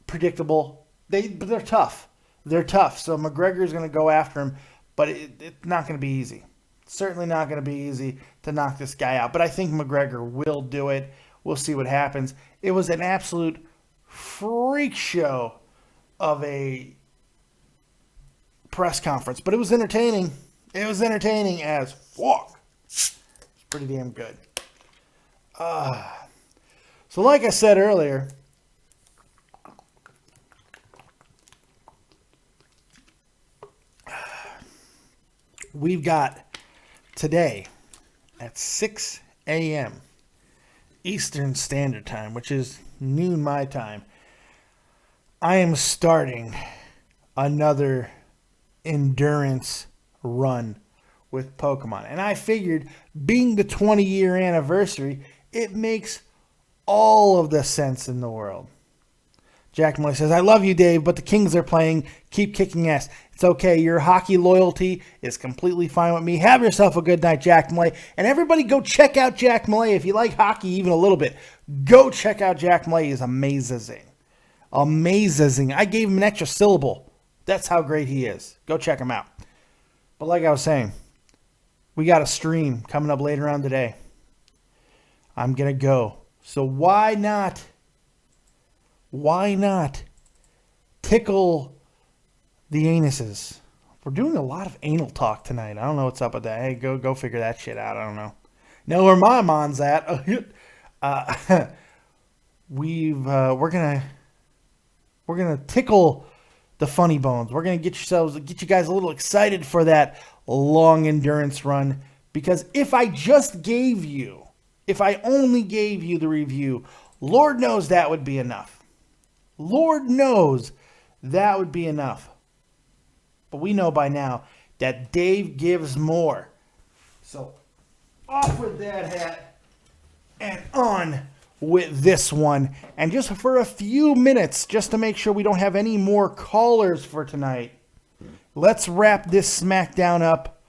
predictable. But they're tough. They're tough. So McGregor's going to go after him, but it's not going to be easy. Certainly not going to be easy to knock this guy out. But I think McGregor will do it. We'll see what happens. It was an absolute freak show of a press conference, but it was entertaining. It was entertaining as fuck. It's pretty damn good. So like I said earlier, we've got today at 6 a.m. Eastern Standard Time, which is noon my time, I am starting another endurance run with Pokemon. And I figured, being the 20-year anniversary, it makes all of the sense in the world. Jack Malay says, I love you, Dave, but the Kings are playing. Keep kicking ass. It's okay. Your hockey loyalty is completely fine with me. Have yourself a good night, Jack Malay. And everybody go check out Jack Malay. If you like hockey even a little bit, go check out Jack Malay. He's amazing. Amazing. I gave him an extra syllable. That's how great he is. Go check him out. But like I was saying, we got a stream coming up later on today. I'm going to go. So why not why not tickle the anuses? We're doing a lot of anal talk tonight. I don't know what's up with that. Hey, go figure that shit out. I don't know where my mind's at. We're gonna tickle the funny bones. We're gonna get you guys a little excited for that long endurance run, because if I only gave you the review, Lord knows that would be enough. Lord knows that would be enough. But we know by now that Dave gives more. So off with that hat and on with this one. And just for a few minutes, just to make sure we don't have any more callers for tonight, let's wrap this SmackDown up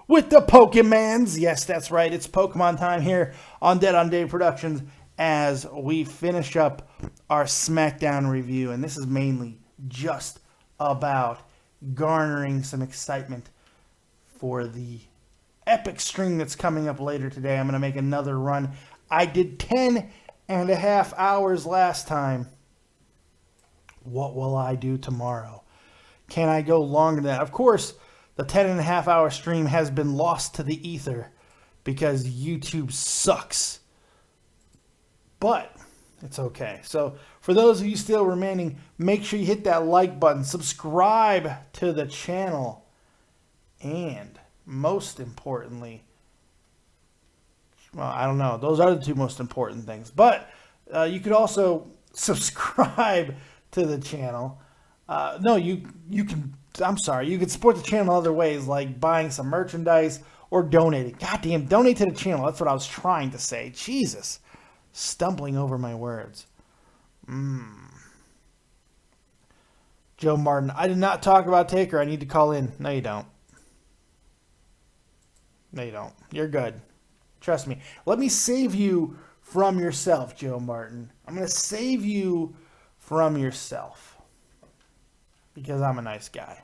with the Pokemans. Yes, that's right. It's Pokemon time here on Dead on Dave Productions as we finish up our SmackDown review. And this is mainly just about garnering some excitement for the epic stream that's coming up later today. I'm going to make another run. I did 10.5 hours last time. What will I do tomorrow? Can I go longer than that? Of course, the 10.5 hour stream has been lost to the ether because YouTube sucks. But it's okay. So for those of you still remaining, make sure you hit that like button, subscribe to the channel, and most importantly, well, I don't know, those are the two most important things, but you could also subscribe to the channel. You can support the channel other ways, like buying some merchandise or donating. Goddamn, donate to the channel. That's what I was trying to say. Jesus. Stumbling over my words. Joe Martin, I did not talk about Taker. I need to call in. No, you don't. No, you don't. You're good. Trust me. Let me save you from yourself, Joe Martin. I'm going to save you from yourself. Because I'm a nice guy.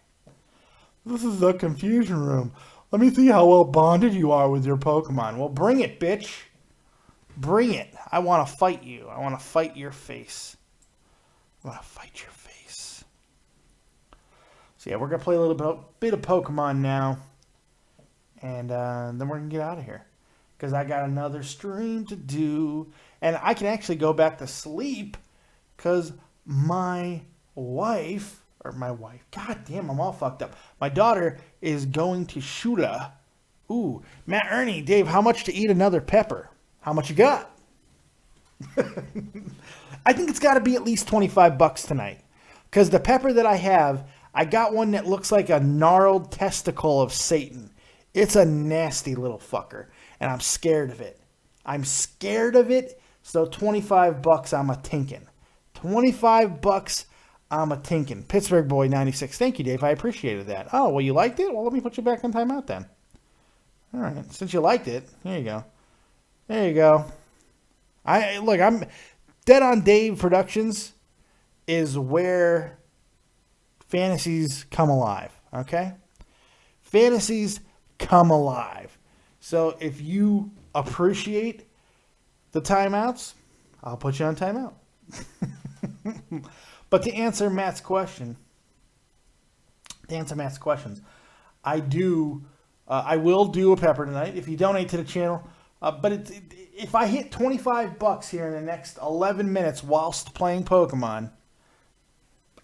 This is the confusion room. Let me see how well bonded you are with your Pokemon. Well, bring it, bitch. Bring it. I want to fight you. I want to fight your face. I want to fight your face. So yeah, we're going to play a little bit of Pokemon now. And then we're going to get out of here. Because I got another stream to do. And I can actually go back to sleep. Because my wife, God damn, I'm all fucked up. My daughter is going to Shuda. Ooh, Matt Ernie, Dave, how much to eat another pepper? How much you got? I think it's got to be at least $25 tonight. Because the pepper that I have, I got one that looks like a gnarled testicle of Satan. It's a nasty little fucker. And I'm scared of it. I'm scared of it. So $25 I'm a tinkin'. $25 I'm a tinkin'. Pittsburgh Boy 96. Thank you, Dave. I appreciated that. Oh, well, you liked it? Well, let me put you back on timeout then. All right. Since you liked it, here you go. There you go. I'm Dead on Dave Productions is where fantasies come alive. Okay? Fantasies come alive. So if you appreciate the timeouts, I'll put you on timeout. But to answer Matt's questions, I will do a pepper tonight if you donate to the channel. But if I hit $25 here in the next 11 minutes whilst playing Pokemon,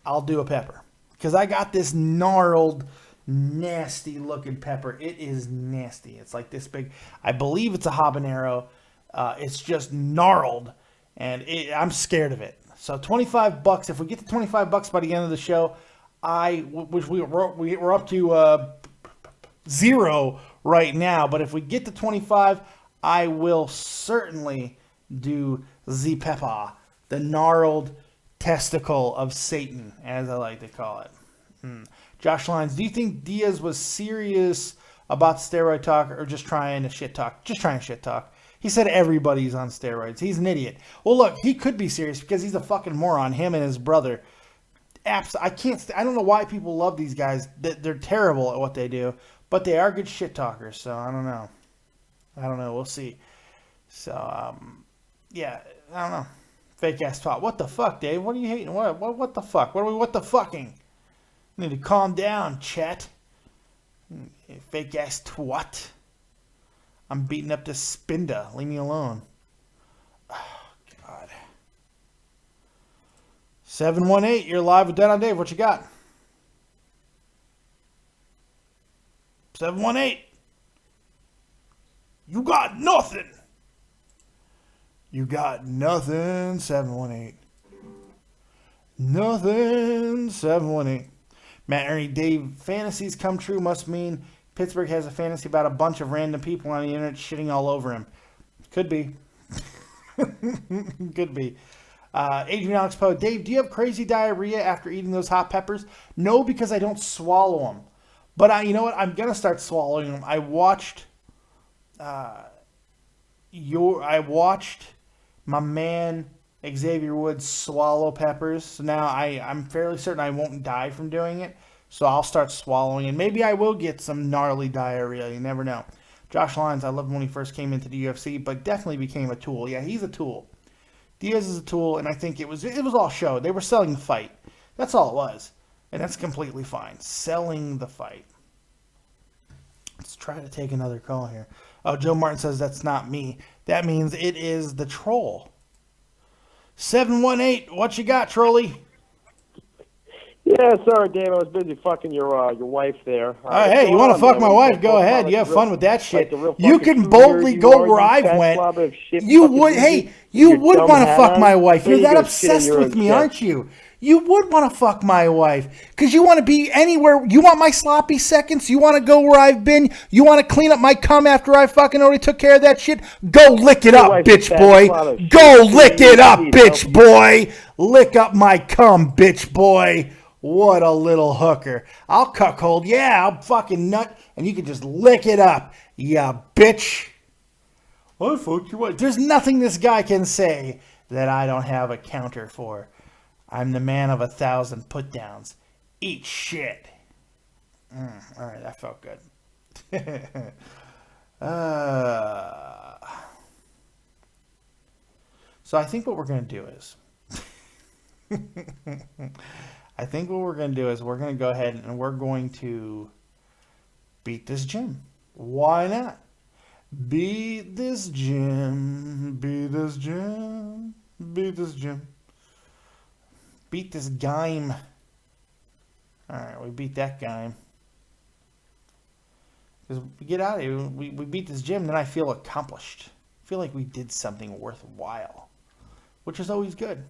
I'll do a pepper. Because I got this gnarled, nasty looking pepper. It is nasty. It's like this big. I believe it's a habanero. It's just gnarled. And I'm scared of it. So $25. If we get to $25 by the end of the show, we're up to 0 right now. But if we get to 25, I will certainly do the pepper, the gnarled testicle of Satan, as I like to call it. Josh Lyons, do you think Diaz was serious about steroid talk or just trying to shit talk? Just trying to shit talk. He said everybody's on steroids. He's an idiot. Well, look, he could be serious because he's a fucking moron, him and his brother. I don't know why people love these guys. They're terrible at what they do, but they are good shit talkers, so I don't know. We'll see. So, yeah, I don't know. Fake ass twat. What the fuck, Dave? What are you hating? What the fuck? What the fucking? You need to calm down, chat. Fake ass twat. I'm beating up this Spinda. Leave me alone. Oh, God. 718, you're live with Dead on Dave. What you got? 718. You got nothing. You got nothing, 718. Nothing, 718. Matt Ernie, Dave, fantasies come true must mean Pittsburgh has a fantasy about a bunch of random people on the internet shitting all over him. Could be. Could be. Adrian Alex Poe, Dave, do you have crazy diarrhea after eating those hot peppers? No, because I don't swallow them. But you know what? I'm going to start swallowing them. I watched my man Xavier Woods swallow peppers. So now I'm fairly certain I won't die from doing it. So I'll start swallowing, and maybe I will get some gnarly diarrhea. You never know. Josh Lyons, I loved him when he first came into the UFC, but definitely became a tool. Yeah, he's a tool. Diaz is a tool, and I think it was all show. They were selling the fight. That's all it was. And that's completely fine. Selling the fight. Let's try to take another call here. Oh, Joe Martin says that's not me. That means it is the troll. 718, what you got, Trolly? Yeah, sorry, Dave. I was busy fucking your wife there. Oh, hey, you want to fuck my wife? Go ahead. You have fun with that shit. You can boldly go where I went. You would, hey, you would want to fuck my wife. You're that obsessed with me, aren't you? You would want to fuck my wife because you want to be anywhere. You want my sloppy seconds. You want to go where I've been. You want to clean up my cum after I fucking already took care of that shit. Go lick it up, bitch boy. Go lick it up, bitch boy. Lick up my cum, bitch boy. What a little hooker. I'll cuckold. Yeah, I'll fucking nut. And you can just lick it up. Yeah, bitch. I fucked your wife. There's nothing this guy can say that I don't have a counter for. I'm the man of 1,000 put-downs. Eat shit. All right, that felt good. So I think what we're going to do is... we're going to go ahead and we're going to beat this gym. Why not? Beat this gym. Beat this gym. Beat this gym. Beat this game. Alright, we beat that game. Because we get out of here, we beat this gym, then I feel accomplished. I feel like we did something worthwhile. Which is always good.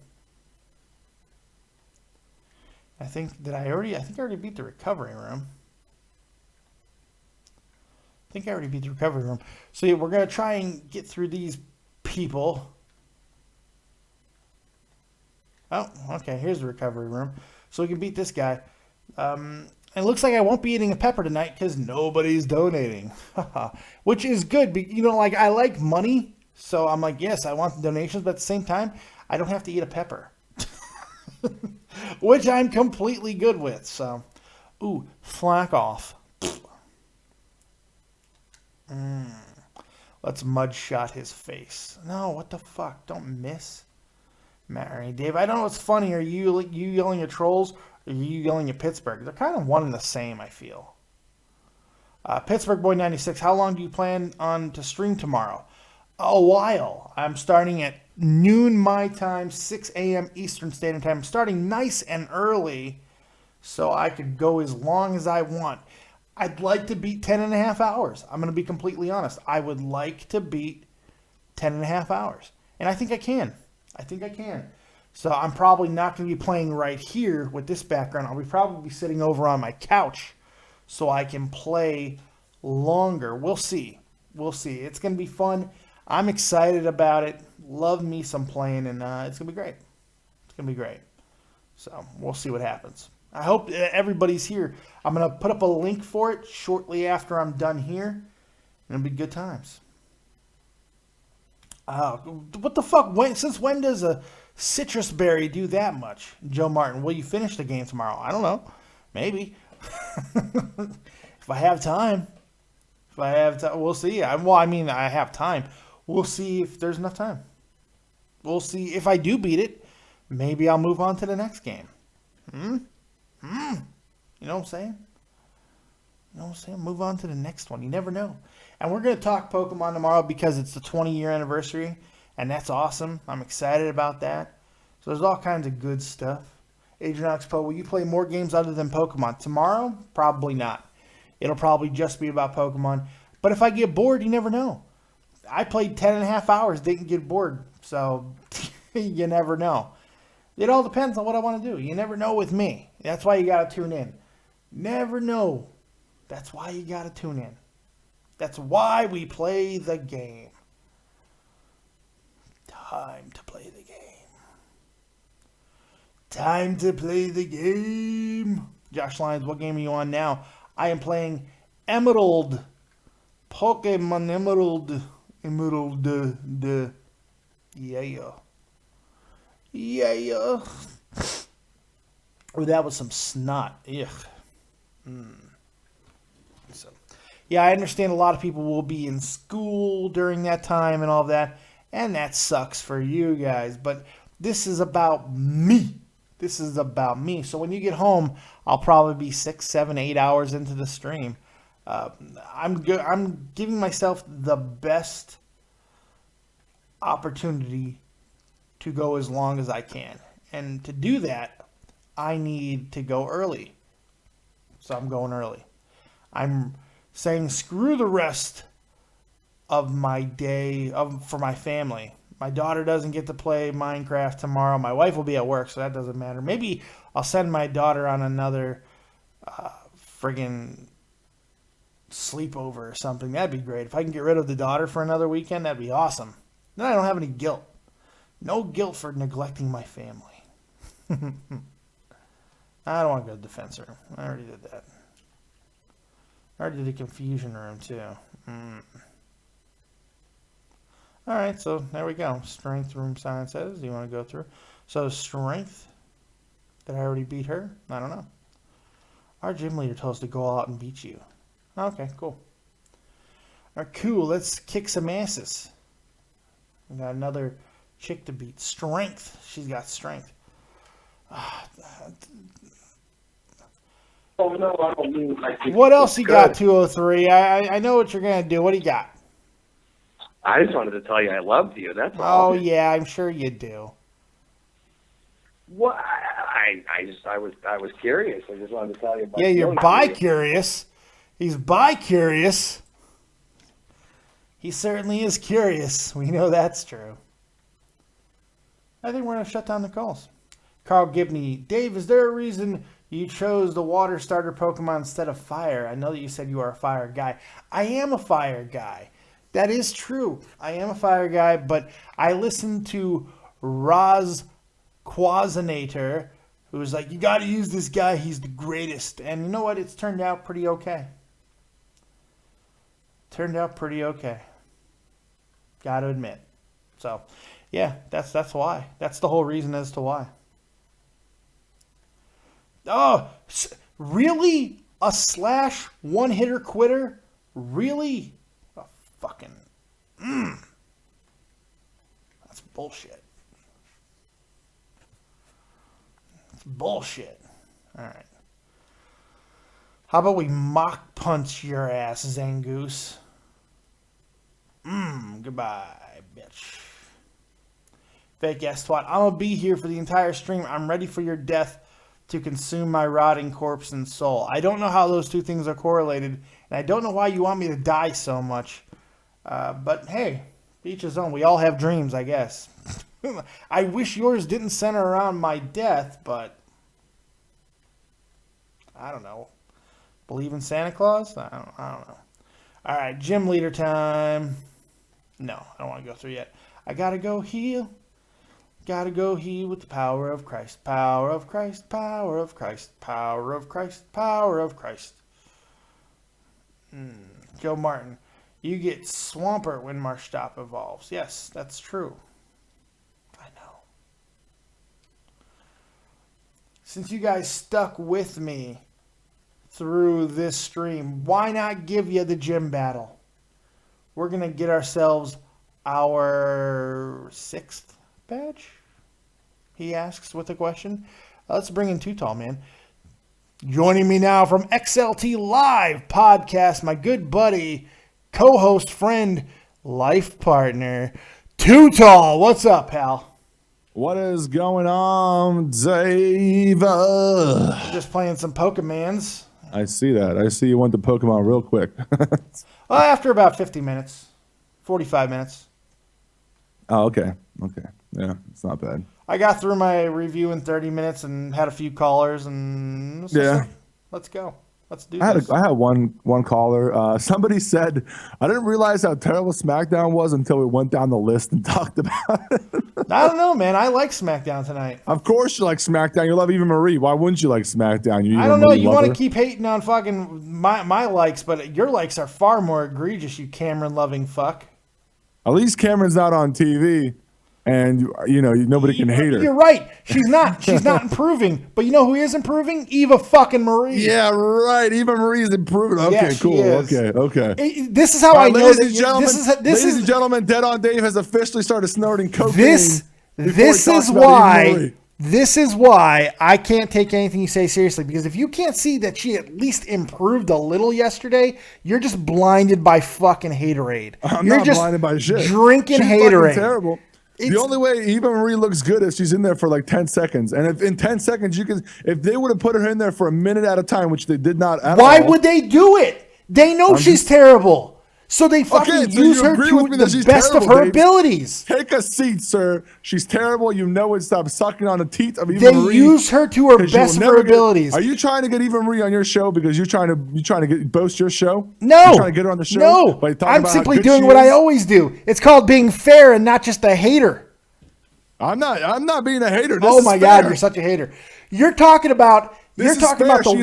I think I already beat the recovery room. So yeah, we're going to try and get through these people. Oh, okay, here's the recovery room. So we can beat this guy. It looks like I won't be eating a pepper tonight because nobody's donating. Which is good. You know, like, I like money. So I'm like, yes, I want the donations. But at the same time, I don't have to eat a pepper. Which I'm completely good with. So, ooh, flack off. Let's mudshot his face. No, what the fuck? Don't miss. Mary, Dave, I don't know what's funny. Are you yelling at trolls, or are you yelling at Pittsburgh? They're kind of one and the same, I feel. Pittsburgh Boy 96, how long do you plan on to stream tomorrow? A while. I'm starting at noon my time, 6 a.m. Eastern Standard Time. I'm starting nice and early so I could go as long as I want. I'd like to beat 10.5 hours. I'm going to be completely honest. I would like to beat 10.5 hours. And I think I can. So I'm probably not going to be playing right here with this background. I'll probably be sitting over on my couch so I can play longer. We'll see. It's going to be fun. I'm excited about it. Love me some playing, and it's going to be great. So we'll see what happens. I hope everybody's here. I'm going to put up a link for it shortly after I'm done here, and it'll be good times. What the fuck? Since when does a citrus berry do that much? Joe Martin, will you finish the game tomorrow? I don't know. Maybe. If I have time. We'll see. I have time. We'll see if there's enough time. we'll see if I do beat it. Maybe I'll move on to the next game. You know what I'm saying? You know what I'm saying? Move on to the next one. You never know. And we're going to talk Pokemon tomorrow because it's the 20-year anniversary, and that's awesome. I'm excited about that. So there's all kinds of good stuff. Adrian Oxpo, will you play more games other than Pokemon? Tomorrow? Probably not. It'll probably just be about Pokemon. But if I get bored, you never know. I played 10.5 hours, didn't get bored. So you never know. It all depends on what I want to do. You never know with me. That's why you got to tune in. Never know. That's why you got to tune in. That's why we play the game. Time to play the game. Time to play the game. Josh Lyons, what game are you on now? I am playing Emerald. Pokemon Emerald. Yeah. Oh, that was some snot. Ugh. So, yeah, I understand a lot of people will be in school during that time and all that, and that sucks for you guys. But this is about me. This is about me. So when you get home, I'll probably be 6, 7, 8 hours into the stream. I'm giving myself the best opportunity to go as long as I can. And to do that, I need to go early. So I'm going early. I'm saying screw the rest of my day for my family. My daughter doesn't get to play Minecraft tomorrow. My wife will be at work, so that doesn't matter. Maybe I'll send my daughter on another friggin' sleepover or something. That'd be great. If I can get rid of the daughter for another weekend, that'd be awesome. Then I don't have any guilt. No guilt for neglecting my family. I don't want to go to the defense room. I already did that. I already did the confusion room, too. Alright, so there we go. Strength room sign says. Do you want to go through? So strength. Did I already beat her? I don't know. Our gym leader told us to go all out and beat you. Okay, cool. Alright, cool. Let's kick some asses. We got another chick to beat. Strength. She's got strength. Oh, no, I don't mean like What else you got, 203? I know what you're going to do. What do you got? I just wanted to tell you I loved you. That's all. Oh, yeah, I'm sure you do. What? I was curious. I just wanted to tell you about. Yeah, you're bi-curious. He's bi-curious. He certainly is curious. We know that's true. I think we're going to shut down the calls. Carl Gibney. Dave, is there a reason you chose the water starter Pokemon instead of fire? I know that you said you are a fire guy. I am a fire guy. That is true. I am a fire guy, but I listened to Roz Quazinator, who was like, you got to use this guy. He's the greatest. And you know what? It's turned out pretty okay. Turned out pretty okay. Got to admit. So, yeah, that's why. That's the whole reason as to why. Oh, really? A slash one-hitter quitter? Really? A fucking... That's bullshit. That's bullshit. Alright. How about we mock punch your ass, Zangoose? Goodbye, bitch. Fake ass twat. I'm gonna be here for the entire stream. I'm ready for your death to consume my rotting corpse and soul. I don't know how those two things are correlated, and I don't know why you want me to die so much. But hey, each his own. We all have dreams, I guess. I wish yours didn't center around my death, but I don't know. Believe in Santa Claus? I don't know. All right, gym leader time. No, I don't want to go through yet. I gotta go heal. Gotta go heal with the power of Christ. Power of Christ. Power of Christ. Power of Christ. Power of Christ. Joe Martin. You get Swampert when Marshstop evolves. Yes, that's true. I know. Since you guys stuck with me through this stream, why not give you the gym battle? We're going to get ourselves our 6th badge? He asks with a question. Let's bring in Too Tall, man. Joining me now from XLT Live podcast, my good buddy, co-host, friend, life partner, Too Tall. What's up, pal? What is going on, Dave? Just playing some Pokemans. I see that. I see you went to Pokemon real quick. Well, after about 50 minutes, 45 minutes. Oh, okay. Okay. Yeah, it's not bad. I got through my review in 30 minutes and had a few callers, and Yeah. let's go. Let's do this. I had one caller. Somebody said, I didn't realize how terrible SmackDown was until we went down the list and talked about it. I don't know, man. I like SmackDown tonight. Of course you like SmackDown. You love Eva Marie. Why wouldn't you like SmackDown? I don't know. You want to keep hating on fucking my likes, but your likes are far more egregious, you Cameron-loving fuck. At least Cameron's not on TV. And nobody can hate her. You're right. She's not improving. But you know who is improving? Eva fucking Marie. Yeah, right. Eva Marie is improving. Okay, Yeah, she cool. is. Okay. This is how I know that ladies and gentlemen, Dead on Dave has officially started snorting cocaine. This is why I can't take anything you say seriously, because if you can't see that she at least improved a little yesterday, you're just blinded by fucking haterade. You're not just blinded by shit. Drinking She's haterade. fucking terrible. The only way Eva Marie looks good is she's in there for like 10 seconds. And if in 10 seconds if they would have put her in there for a minute at a time, which they did not at all. Why would they do it? They know she's terrible. So they fucking use her to the best of her abilities. Take a seat, sir. She's terrible. You know it. Stop sucking on the teeth of Eva They Marie. use her to her best of her abilities. Are you trying to get Eva Marie on your show because you're trying to boast your show? No. You're trying to get her on the show? No. I'm simply doing what I always do. It's called being fair and not just a hater. I'm not being a hater. Oh my God, you're such a hater. You're talking about the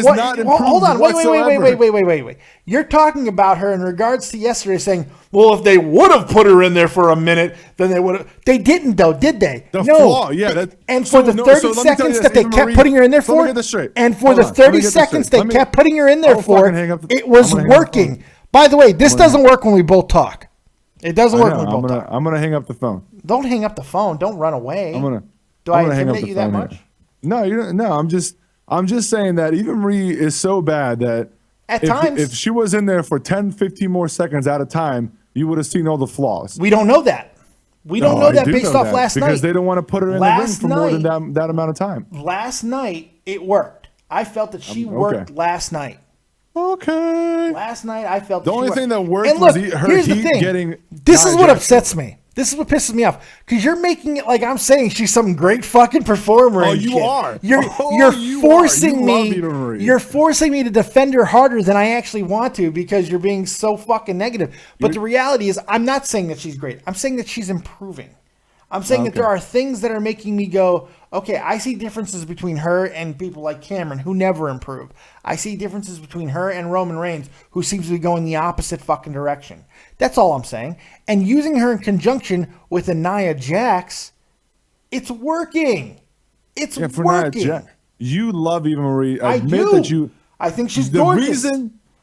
what? Hold on, wait. You're talking about her in regards to yesterday, saying, "Well, if they would have put her in there for a minute, then they would have." They didn't, though, did they? No. Flaw, yeah. And for the 30 seconds that they kept putting her in there for, and for the 30 seconds they kept putting her in there for, it was working. By the way, this doesn't work when we both talk. It doesn't work when we both talk. I'm gonna hang up the phone. Don't hang up the phone. Don't run away. Do I intimidate you that much? No, you don't. No, I'm just saying that Eva Marie is so bad that at times, if she was in there for 10, 15 more seconds at a time, you would have seen all the flaws. We don't know that. We don't know that based off last night. Because they don't want to put her in the ring for more than that amount of time. Last night, it worked. I felt that she worked last night. Okay. Last night, I felt the only thing that worked and look, was her here's the heat thing. getting. This is what upsets me. This is what pisses me off, because you're making it like I'm saying she's some great fucking performer. Oh, and you shit. are. You're forcing me. You're forcing me to defend her harder than I actually want to, because you're being so fucking negative. But the reality is, I'm not saying that she's great. I'm saying that she's improving. I'm saying that there are things that are making me go, okay, I see differences between her and people like Cameron, who never improve. I see differences between her and Roman Reigns, who seems to be going the opposite fucking direction. That's all I'm saying. And using her in conjunction with Nia Jax, it's working. It's working. You love Eva Marie. I do. I think she's gorgeous.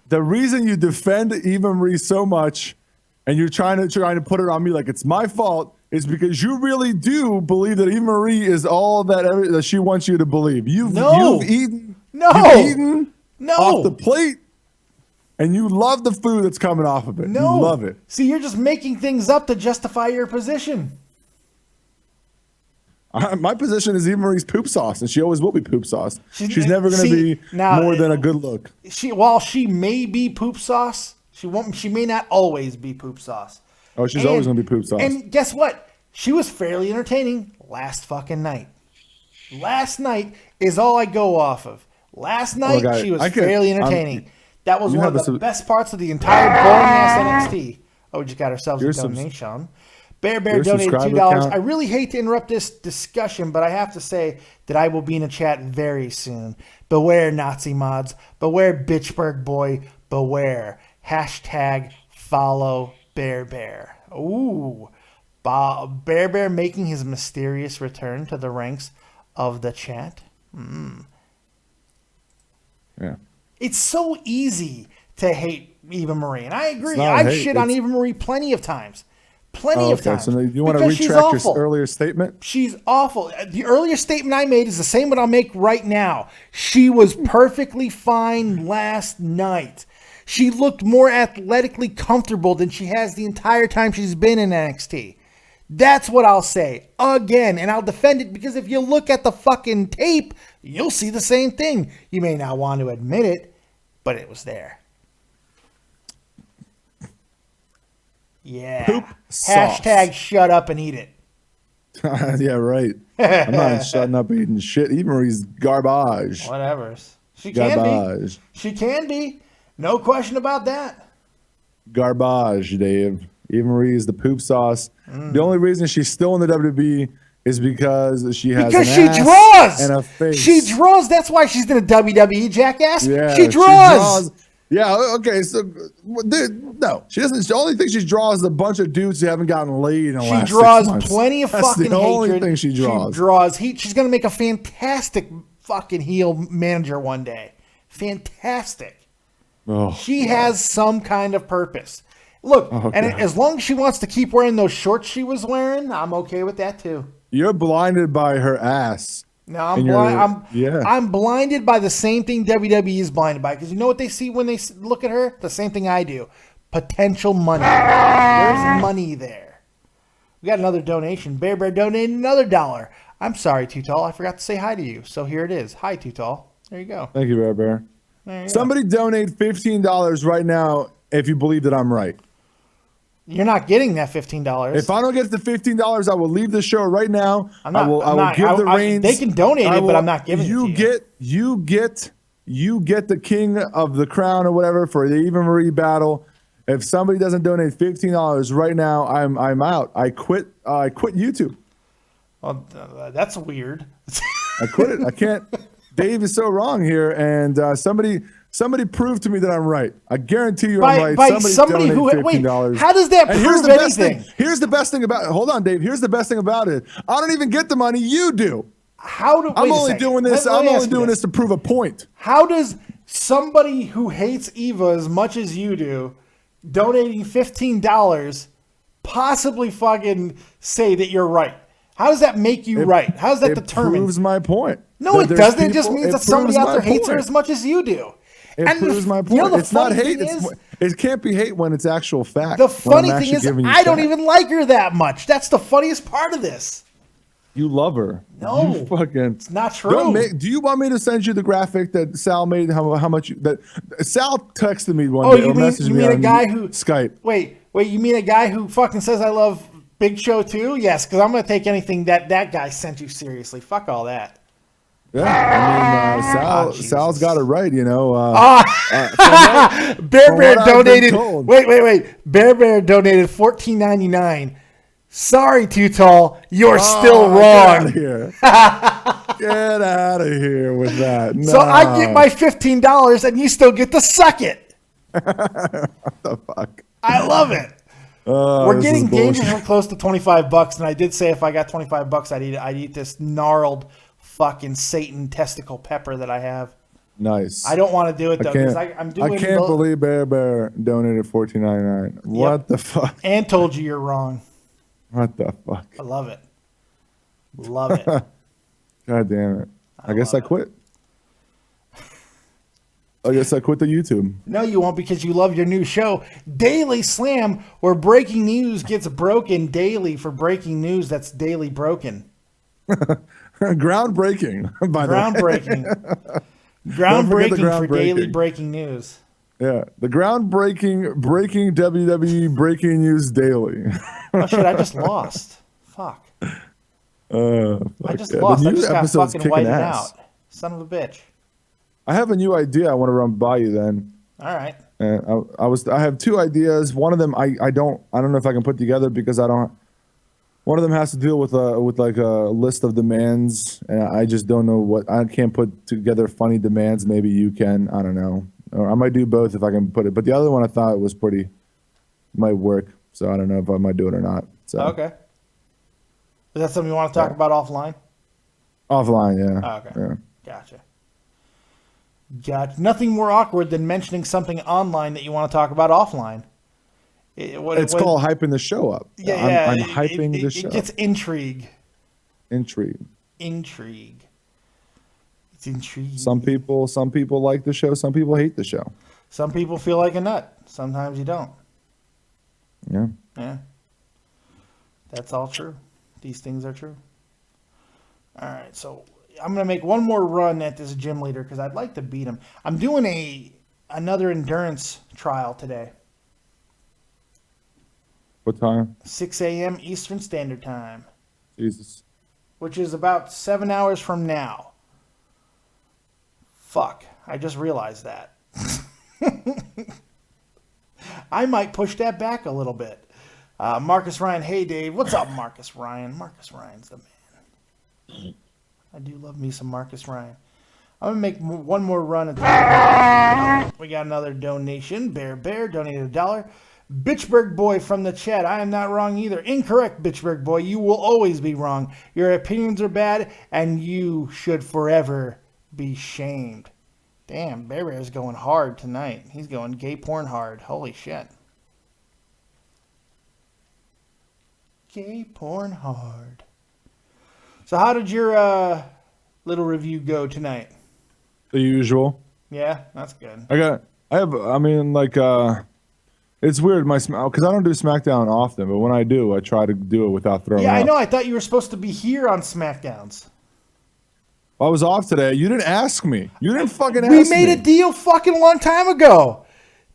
The reason you defend Eva Marie so much, and you're trying to put it on me like it's my fault, is because you really do believe that Eva Marie is all that she wants you to believe. You've eaten off the plate, and you love the food that's coming off of it. You love it. See, you're just making things up to justify your position. My position is Eva Marie's poop sauce, and she always will be poop sauce. She's never going to be more than a good look. While she may be poop sauce, she may not always be poop sauce. Oh, she's always going to be poop sauce. And guess what? She was fairly entertaining last fucking night. Last night is all I go off of. Last night, she was fairly entertaining. That was one of the best parts of the entire boring-ass NXT. Oh, we just got ourselves a donation. Bear donated $2. I really hate to interrupt this discussion, but I have to say that I will be in a chat very soon. Beware, Nazi mods. Beware, Bitchberg boy. Beware. # follow Bear. Ooh. Bear making his mysterious return to the ranks of the chat. Yeah. It's so easy to hate Eva Marie, and I agree. I've shit on Eva Marie plenty of times. Plenty of times. So you want to Because she's retract awful. your earlier statement? She's awful. The earlier statement I made is the same one I'll make right now. She was perfectly fine last night. She looked more athletically comfortable than she has the entire time she's been in NXT. That's what I'll say. Again, and I'll defend it because if you look at the fucking tape, you'll see the same thing. You may not want to admit it, but it was there. Yeah. Poop sauce. Hashtag shut up and eat it. Yeah, right. I'm not shutting up eating shit. Eva Marie's garbage. Whatever. She can Garbage. be. She can be. No question about that. Garbage, Dave. Eva Marie is the poop sauce. The only reason she's still in the WWE is because she has Because an she ass draws. and a face. She draws. That's why she's in a WWE, jackass. Yeah, she draws. Yeah, okay. So, dude, no, she doesn't. The only thing she draws is a bunch of dudes who haven't gotten laid in the last 6 draws months. plenty of That's fucking the only hatred. thing she draws. She draws heat. She's going to make a fantastic fucking heel manager one day. Fantastic. Oh, She has some kind of purpose. Look, and as long as she wants to keep wearing those shorts she was wearing, I'm okay with that too. you're blinded by her ass. No, I'm And blind. yeah. I'm blinded by the same thing WWE is blinded by. Because you know what they see when they look at her? The same thing I do. Potential money. There's money there. We got another donation. Bear Bear donated another $1. I'm sorry, Too Tall. I forgot to say hi to you. So here it is. Hi, Too Tall. There you go. Thank you, Bear Bear. There you Somebody donate $15 right now if you believe that I'm right. go. You're not getting that $15. If I don't get the $15, I will leave the show right now. I'm not- I will I'm not- give the I- reins. they can donate it, but I'm not giving it to you. You get the king of the crown or whatever for the Eva Marie battle. If somebody doesn't donate $15 right now, I'm out. I quit YouTube. Well, that's weird. I quit it. I can't. Dave is so wrong here, and somebody prove to me that I'm right. I guarantee you I'm right. By somebody who wait, how does that And prove anything? Here's the best thing about it. Hold on, Dave. Here's the best thing about it. I don't even get the money. You do. I'm only doing this. I'm only doing this to prove a point. How does somebody who hates Eva as much as you do, donating $15, possibly fucking say that you're right? How does that make you right? How does that determine? It proves my point. No, it That doesn't. there's It just people- means that it somebody proves out there my hates her point. as much as you do. It proves my point. You know the It's not funny hate. thing is, It can't be hate when it's actual fact. the when I'm funny thing actually is, giving you I don't fact. even like her that much. That's the funniest part of this. You love her. No, you fucking. It's not true. Do you want me to send you the graphic that Sal made? How much that Sal texted me one Oh, day or messaged me a on guy who Skype. Wait, you mean a guy who fucking says I love Big Show too? Yes, because I'm gonna take anything that guy sent you seriously. Fuck all that. Yeah, I mean, Sal's got it right, you know. Bear from Bear what I've been donated. told. Wait. Bear Bear donated $14.99. Sorry, Too Tall. You're still Get wrong. out of here. Get out of here with that. So I No. get my $15 and you still get to suck it. What the fuck? I love it. We're This getting is bullshit. dangerously close to $25, and I did say if I got $25, I'd eat this gnarled fucking Satan testicle pepper that I have. Nice. I don't want to do it though because I I'm doing. can't believe Bear Bear donated $14.99. What the fuck? And told you you're wrong. What the fuck? I love it. Love it. God damn it. I guess I quit. I guess I quit the YouTube. No, you won't because you love your new show, Daily Slam, where breaking news gets broken daily for breaking news that's daily broken. Groundbreaking, by the way. Groundbreaking. Groundbreaking for daily groundbreaking. breaking news. Yeah, the groundbreaking, breaking WWE breaking news daily. Oh shit! I just lost. Fuck. Fuck I just yeah. lost. The I new just got episode's fucking kicking whited ass. out. Son of a bitch. I have a new idea I want to run by you then. All right. And I have two ideas. One of them I don't know if I can put together because I don't. One of them has to deal with like a list of demands, and I just don't know what I can't put together funny demands. Maybe you can. I don't know. Or I might do both if I can put it. But the other one I thought was might work. So I don't know if I might do it or not. So Okay. Is that something you want to talk about offline? offline, yeah. Oh, okay. Yeah. Gotcha. Nothing more awkward than mentioning something online that you want to talk about offline. It's called hyping the show up. Yeah, I'm hyping the show. It gets intrigue. Intrigue. It's intrigue. Some people like the show. Some people hate the show. Some people feel like a nut. Sometimes you don't. Yeah. Yeah. That's all true. These things are true. All right, so I'm going to make one more run at this gym leader because I'd like to beat him. I'm doing another endurance trial today. What time? 6 a.m. Eastern Standard Time. Jesus. Which is about 7 hours from now. Fuck, I just realized that. I might push that back a little bit. Marcus Ryan, hey Dave. What's up, Marcus Ryan? Marcus Ryan's the man. I do love me some Marcus Ryan. I'm going to make one more run at the We got another donation. Bear donated $1. Bitchberg Boy from the chat. I am not wrong either. Incorrect, Bitchberg Boy. You will always be wrong. Your opinions are bad, and you should forever be shamed. Damn, Bear is going hard tonight. He's going gay porn hard. Holy shit. Gay porn hard. So how did your little review go tonight? The usual. Yeah, that's good. It's weird, because I don't do SmackDown often, but when I do, I try to do it without throwing up. Yeah, I know. I thought you were supposed to be here on SmackDowns. I was off today. You didn't ask me. You didn't fucking ask me. We made a deal fucking long time ago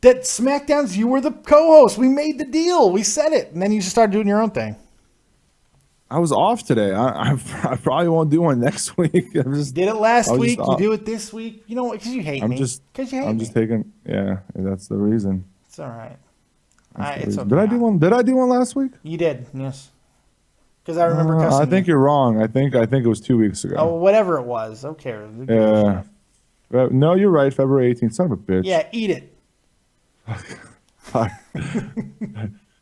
that SmackDowns, you were the co-host. We made the deal. We said it. And then you just started doing your own thing. I was off today. I probably won't do one next week. Did it last week. You do it this week. You know what? Because you hate me. Because you hate me. I'm just taking. Yeah, that's the reason. It's all right. It's okay. Did I do one? Did I do one last week? You did. Yes. Because I remember cussing. I think you're wrong. I think it was 2 weeks ago. Oh, whatever it was. Who cares? Yeah. No, you're right. February 18th. Son of a bitch. Yeah, eat it.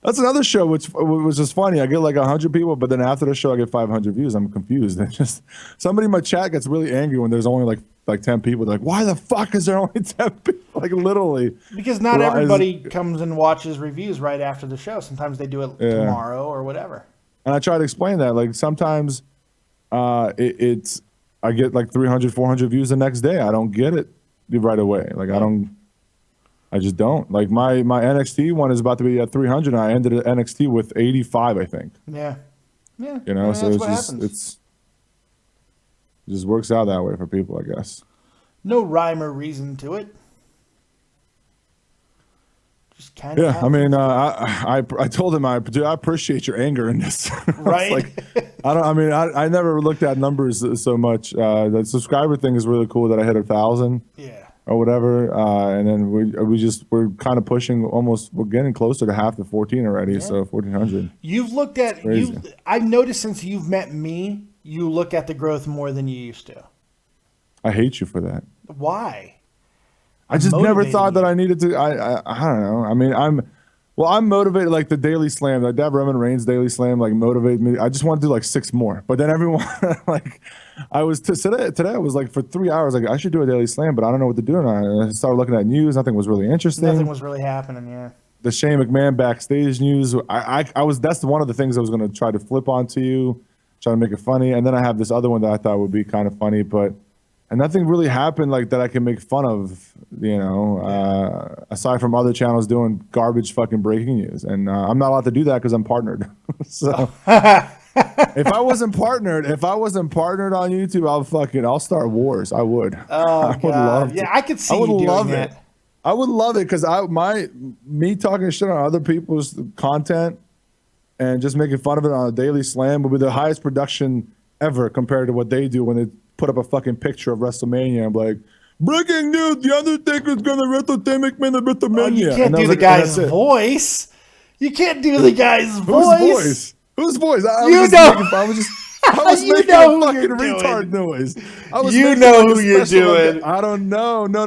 That's another show which was just funny. I get like 100 people, but then after the show I get 500 views. I'm confused. Just somebody in my chat gets really angry when there's only like 10 people. They're like, why the fuck is there only 10 people? Like literally. Because not everybody comes and watches reviews right after the show. Sometimes they do it tomorrow or whatever. And I try to explain that. Like sometimes I get like 300, 400 views the next day. I don't get it right away. Like I just don't. Like my NXT one is about to be at 300 and I ended at NXT with 85, I think. Yeah. Yeah. You know, so it just works out that way for people, I guess. No rhyme or reason to it. Just kind of. Yeah, I mean, I told him I appreciate your anger in this. Right. I never looked at numbers so much. The subscriber thing is really cool that I hit 1,000. Yeah. Or whatever, and then we're kind of pushing we're getting closer to half the 14 already, so 1,400. You've looked at I've noticed since you've met me, you look at the growth more than you used to. I hate you for that. Why? I just never thought that I needed to. I don't know. I mean, I'm motivated. Like the Daily Slam, like that Roman Reigns Daily Slam, like motivated me. I just want to do like 6 more. But then everyone like. I was today. I was like for 3 hours. Like I should do a Daily Slam, but I don't know what to do. And I started looking at news. Nothing was really interesting. Nothing was really happening. Yeah. The Shane McMahon backstage news. I was. That's one of the things I was going to try to flip onto you, try to make it funny. And then I have this other one that I thought would be kind of funny, and nothing really happened like that I can make fun of. You know, aside from other channels doing garbage fucking breaking news, and I'm not allowed to do that because I'm partnered. So. If I wasn't partnered on YouTube, I'll start wars. I would. Oh, I would love to. Yeah, I could see you doing that. I would love it because me talking shit on other people's content and just making fun of it on a Daily Slam would be the highest production ever compared to what they do when they put up a fucking picture of WrestleMania. I'm like, breaking news: The Undertaker's gonna wrestle Tim McMahon at WrestleMania. Oh, you can't do the guy's voice. You can't do the guy's voice. Whose voice? I was making a fucking retard noise. You know who you're doing. I don't know. No.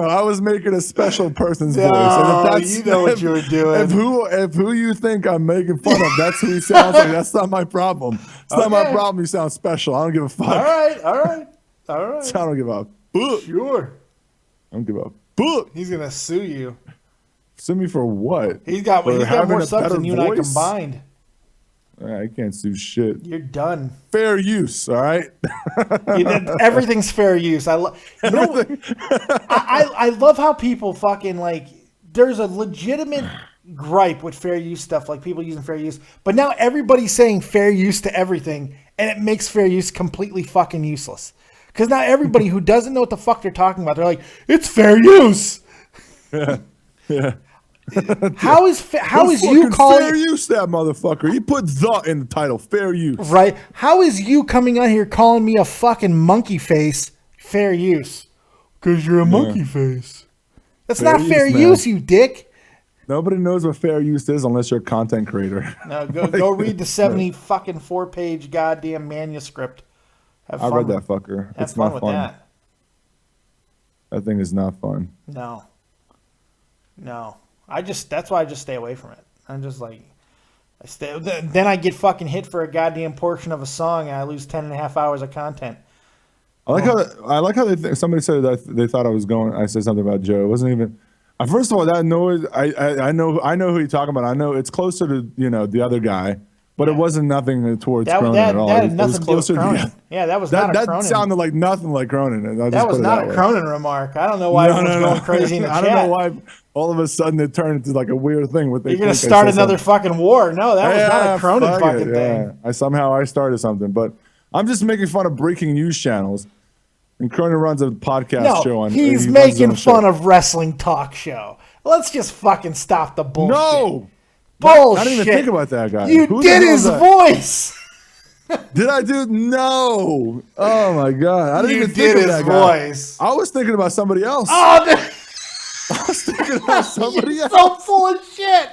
I was making a special person's voice. And if you know what you were doing. If who you think I'm making fun of, that's who he sounds like. That's not my problem. It's not my problem. You sound special. I don't give a fuck. All right. I don't give a fuck. Sure. I don't give a fuck. He's gonna sue you. Sue me for what? He's got For more having a subs than better you and I voice? combined. I can't sue shit. You're done. Fair use, all right? Everything's fair use. I love. You know, I love how people fucking like. There's a legitimate gripe with fair use stuff, like people using fair use, but now everybody's saying fair use to everything, and it makes fair use completely fucking useless. Because now everybody who doesn't know what the fuck they're talking about, they're like, it's fair use. Yeah. How is you calling fair use that motherfucker? You put the in the title, fair use. right? How is you coming out here calling me a fucking monkey face fair use? Because you're a monkey face. That's Fair not fair use, man. use, you dick. Nobody knows what fair use is unless you're a content creator. No, go read the 4-page goddamn manuscript. Have I fun read with- that fucker. Have It's fun not with fun. that. That thing is not fun. No. That's why I just stay away from it. I'm just like, then I get fucking hit for a goddamn portion of a song and I lose 10.5 hours of content. I like how somebody said that they thought I said something about Joe. It wasn't even. First of all, that noise. I know who you're talking about. I know it's closer to the other guy, but it wasn't nothing towards Cronin at all. That had It was nothing to do with closer Cronin. Yeah, that was not a that Cronin. sounded like nothing like Cronin. That was not a Cronin remark. I don't know why everyone's going crazy in the I chat. don't know why all of a sudden it turned into like a weird thing. What they You're going to think I start said another something. fucking war. No, that was not a Cronin fuck fucking it, thing. yeah. I started something, but I'm just making fun of breaking news channels. And Cronin runs a podcast show on. He's he runs his making own fun show. of wrestling talk show. Let's just fucking stop the bullshit. No, bullshit. I didn't even think about that guy. You Who the did hell his is that? voice. Did I do? No. Oh my god, I didn't You even think did of that his guy. voice. I was thinking about somebody else. Oh, I was thinking about somebody you're else. so full of shit.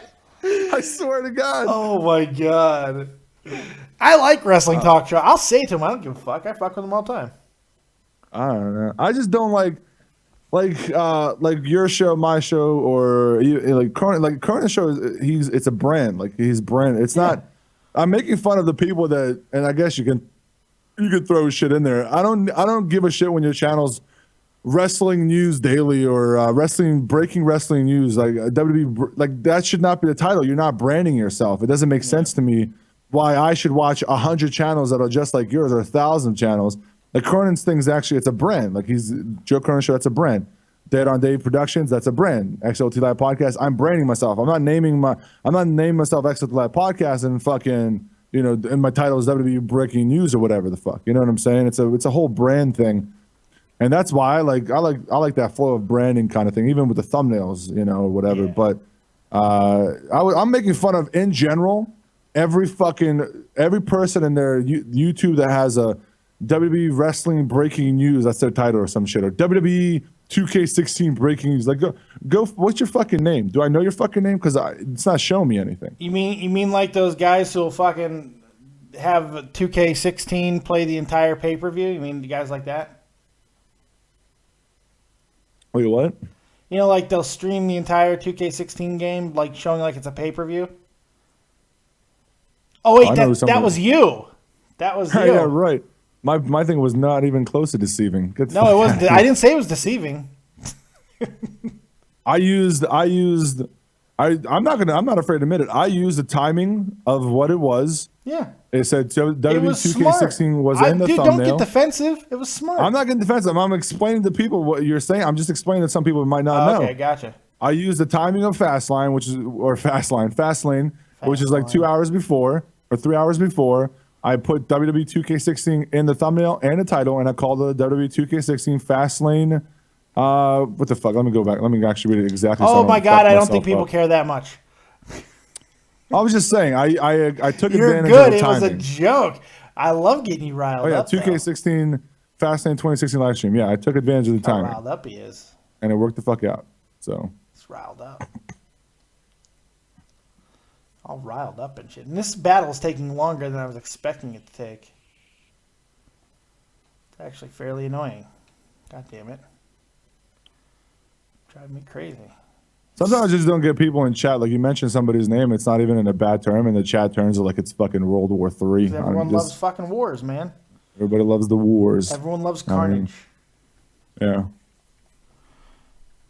I swear to God. Oh my god. I like wrestling talk show. I'll say it to him. I don't give a fuck. I fuck with him all the time. I don't know. I just don't like your show, my show, or like Cronin's show. It's a brand. Like he's brand. It's not. I'm making fun of the people that, and I guess you could throw shit in there. I don't give a shit when your channel's wrestling news daily or breaking wrestling news like WWE. Like that should not be the title. You're not branding yourself. It doesn't make sense to me why I should watch 100 channels that are just like yours or 1,000 channels. Like Cronin's thing is actually, it's a brand. Like he's Joe Cronin show, that's a brand. Dead on Dave Productions, that's a brand. XLT Live Podcast, I'm branding myself. I'm not naming myself XLT Live Podcast and fucking, and my title is WWE Breaking News or whatever the fuck. You know what I'm saying? It's a whole brand thing. And that's why I like that flow of branding kind of thing, even with the thumbnails, or whatever. Yeah. But I'm making fun of, in general, every person in their YouTube that has a WWE Wrestling Breaking News, that's their title or some shit, or WWE 2K16 Breaking News. Like, go. What's your fucking name? Do I know your fucking name? Because it's not showing me anything. You mean like those guys who'll fucking have 2K16 play the entire pay-per-view? You mean the guys like that? Wait, what? Like they'll stream the entire 2K16 game, like showing like it's a pay-per-view. Oh wait, that was you. That was you. Yeah, right. My thing was not even close to deceiving. No, it wasn't. I didn't say it was deceiving. I'm not afraid to admit it. I used the timing of what it was. Yeah. It said WWE2K16 was in the thumbnail. Don't get defensive. It was smart. I'm not getting defensive. I'm explaining to people what you're saying. I'm just explaining that some people might not know. Okay, gotcha. I used the timing of Fastlane, which is like 2 hours before or 3 hours before. I put WWE 2K16 in the thumbnail and the title, and I called it WWE 2K16 Fastlane. What the fuck? Let me go back. Let me actually read it exactly. Oh my god, I don't think people care that much. I was just saying, I took You're advantage good. of the It was timing. a joke. I love getting you riled up. Oh yeah, 2K16 Fastlane 2016 live stream. Yeah, I took advantage of the timing. How riled up he is. And it worked the fuck out. So. It's riled up. All riled up and shit. And this battle is taking longer than I was expecting it to take. It's actually fairly annoying. God damn it. Driving me crazy. Sometimes I just don't get people in chat. Like you mentioned somebody's name, it's not even in a bad term, and the chat turns it like it's fucking World War III. Everyone loves fucking wars, man. Everybody loves the wars. Everyone loves carnage. Yeah.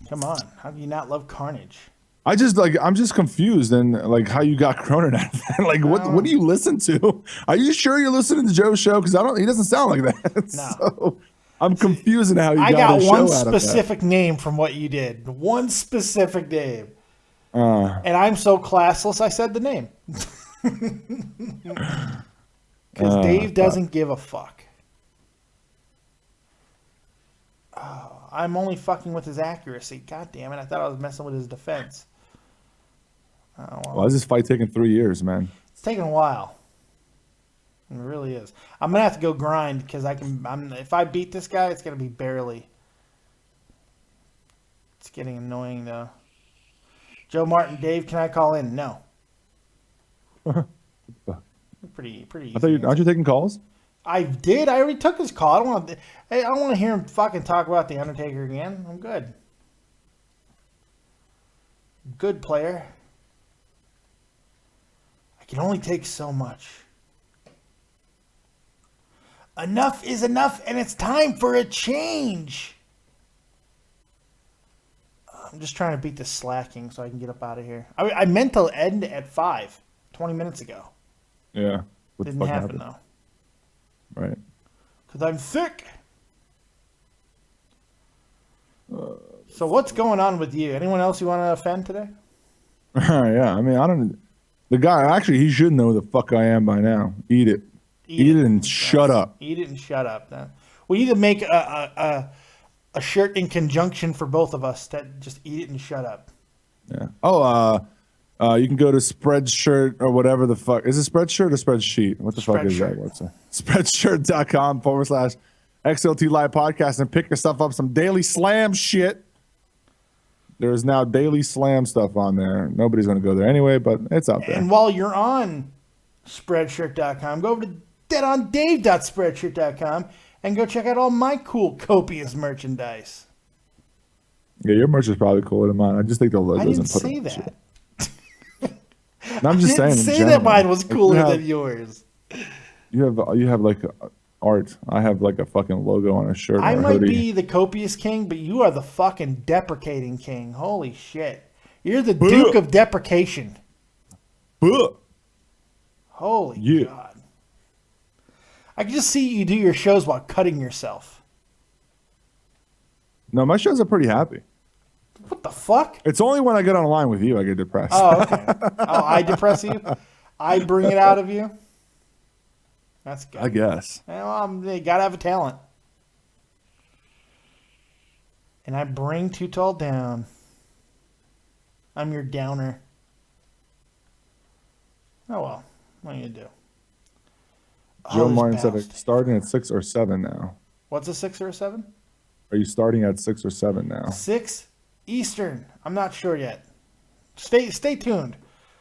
Come on. How do you not love carnage? I'm just confused and like how you got Cronin out of that. Like, what do you listen to? Are you sure you're listening to Joe's show? Because he doesn't sound like that. No. So I'm confused in how you I got got his one show out of that. specific name from what you did. One specific name. And I'm so classless, I said the name. Because Dave doesn't give a fuck. Oh, I'm only fucking with his accuracy. God damn it. I thought I was messing with his defense. Oh, Why is this fight taking 3 years, man? It's taking a while. It really is. I'm going to have to go grind because if I beat this guy, it's going to be barely. It's getting annoying, though. Joe Martin, Dave, can I call in? No. Pretty easy. I thought aren't you taking calls? I did. I already took his call. I don't want to hear him fucking talk about The Undertaker again. I'm good. Good player. I can only take so much. Enough is enough, and it's time for a change. I'm just trying to beat this slacking so I can get up out of here. I meant to end at 5, 20 minutes ago. Yeah. Didn't happen, though. Right. Because I'm sick. So what's going on with you? Anyone else you want to offend today? Yeah. I mean, the guy, actually, he should know who the fuck I am by now. Eat it. Eat it and shut up. Eat it and shut up. We need to make a shirt in conjunction for both of us that just eat it and shut up. Yeah. Oh, you can go to Spreadshirt or whatever the fuck. Is it Spreadshirt or Spreadsheet? What the fuck is that website? Spreadshirt.com/XLT Live Podcast and pick yourself up some Daily Slam shit. There's now Daily Slam stuff on there. Nobody's going to go there anyway, but it's out there. And while you're on Spreadshirt.com, go over to deadondave.spreadshirt.com and go check out all my cool, copious merchandise. Yeah, your merch is probably cooler than mine. I just think the logos. I didn't say that. No, I'm just saying. I didn't say that mine was cooler than yours. You have like art. I have like a fucking logo on a shirt. I or a might hoodie. be the copious king, but you are the fucking deprecating king. Holy shit. You're the Duke of Deprecation. Holy God. I can just see you do your shows while cutting yourself. No, my shows are pretty happy. What the fuck? It's only when I get on a line with you I get depressed. Oh, okay. Oh, I depress you? I bring it out of you? That's good. I guess. Well, you gotta have a talent. And I bring Too Tall down. I'm your downer. Oh well. What are you gonna do? Joe this Martin said bastard. it's starting at 6 or 7 now. What's a 6 or a 7? Are you starting at 6 or 7 now? 6 Eastern. I'm not sure yet. Stay tuned.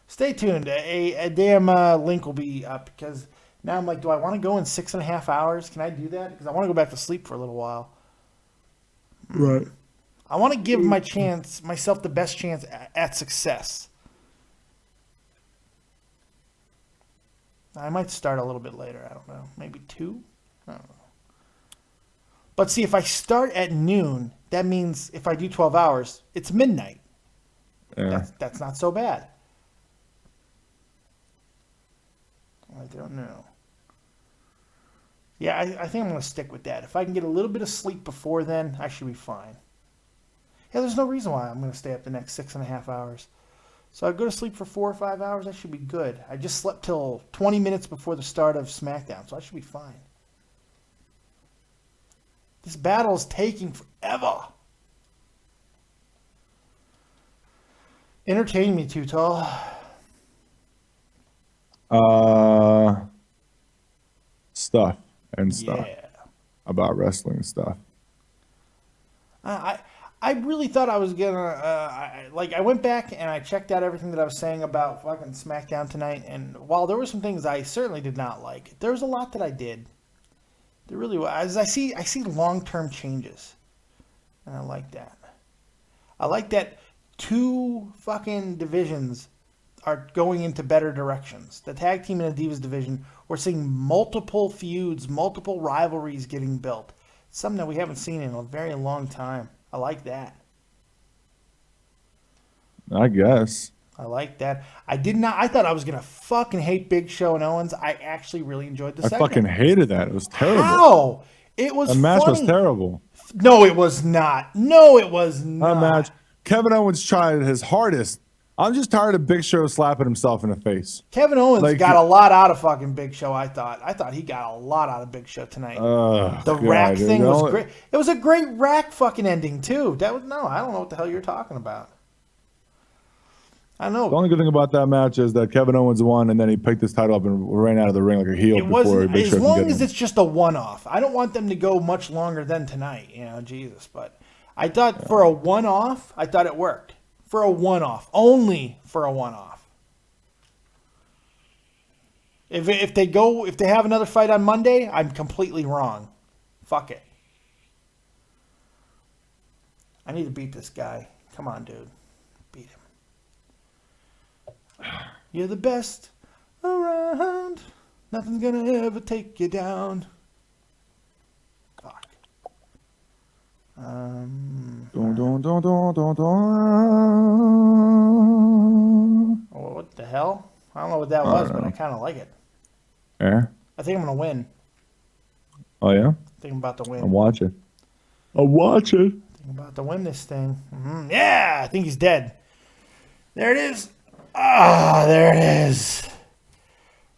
Stay tuned. A damn link will be up because now I'm like, do I want to go in 6.5 hours? Can I do that? Because I want to go back to sleep for a little while. Right. I want to give myself the best chance at success. I might start a little bit later. I don't know. Maybe 2? I don't know. But see, if I start at noon, that means if I do 12 hours, it's midnight. Yeah. That's not so bad. I don't know. Yeah, I think I'm going to stick with that. If I can get a little bit of sleep before then, I should be fine. Yeah, there's no reason why I'm going to stay up the next 6.5 hours. So I go to sleep for 4 or 5 hours, I should be good. I just slept till 20 minutes before the start of SmackDown, so I should be fine. This battle is taking forever. Entertain me, Too Tall. Stuff and stuff. Yeah. About wrestling stuff. I really thought I was gonna I went back and I checked out everything that I was saying about fucking SmackDown tonight, and while there were some things I certainly did not like, there was a lot that I did. There really was. As I see long-term changes, and I like that. I like that 2 fucking divisions are going into better directions. The tag team and the Divas division, we're seeing multiple feuds, multiple rivalries getting built. It's something that we haven't seen in a very long time. I like that. I guess. I like that. I did not. I thought I was gonna fucking hate Big Show and Owens. I actually really enjoyed the I segment. fucking hated that. It was terrible. How? It was The match was funny. terrible. No, it was not. No, it was not. That match. Kevin Owens tried his hardest. I'm just tired of Big Show slapping himself in the face. Kevin Owens Like, got a lot out of fucking Big Show. I thought he got a lot out of Big Show tonight. The rack dude, thing the was only- great. It was a great rack fucking ending too. That was I don't know what the hell you're talking about. I know. The only good thing about that match is that Kevin Owens won, and then he picked his title up and ran out of the ring like a heel It before wasn't Big as Show could long get as him. it's just a one-off. I don't want them to go much longer than tonight. You know, Jesus. But I thought for a one-off, I thought it worked. For a one-off, only for a one-off. If they have another fight on Monday, I'm completely wrong. Fuck it. I need to beat this guy. Come on, dude. Beat him. You're the best around. Nothing's gonna ever take you down. Fuck. Dun, dun, dun, dun, dun, dun. Oh, what the hell? I don't know what that was, but I kind of like it. Yeah. I think I'm gonna win. Oh yeah. I think I'm about to win. I'm watching. I'm watching. I'm about to win this thing. Yeah, I think he's dead. There it is. Ah, there it is.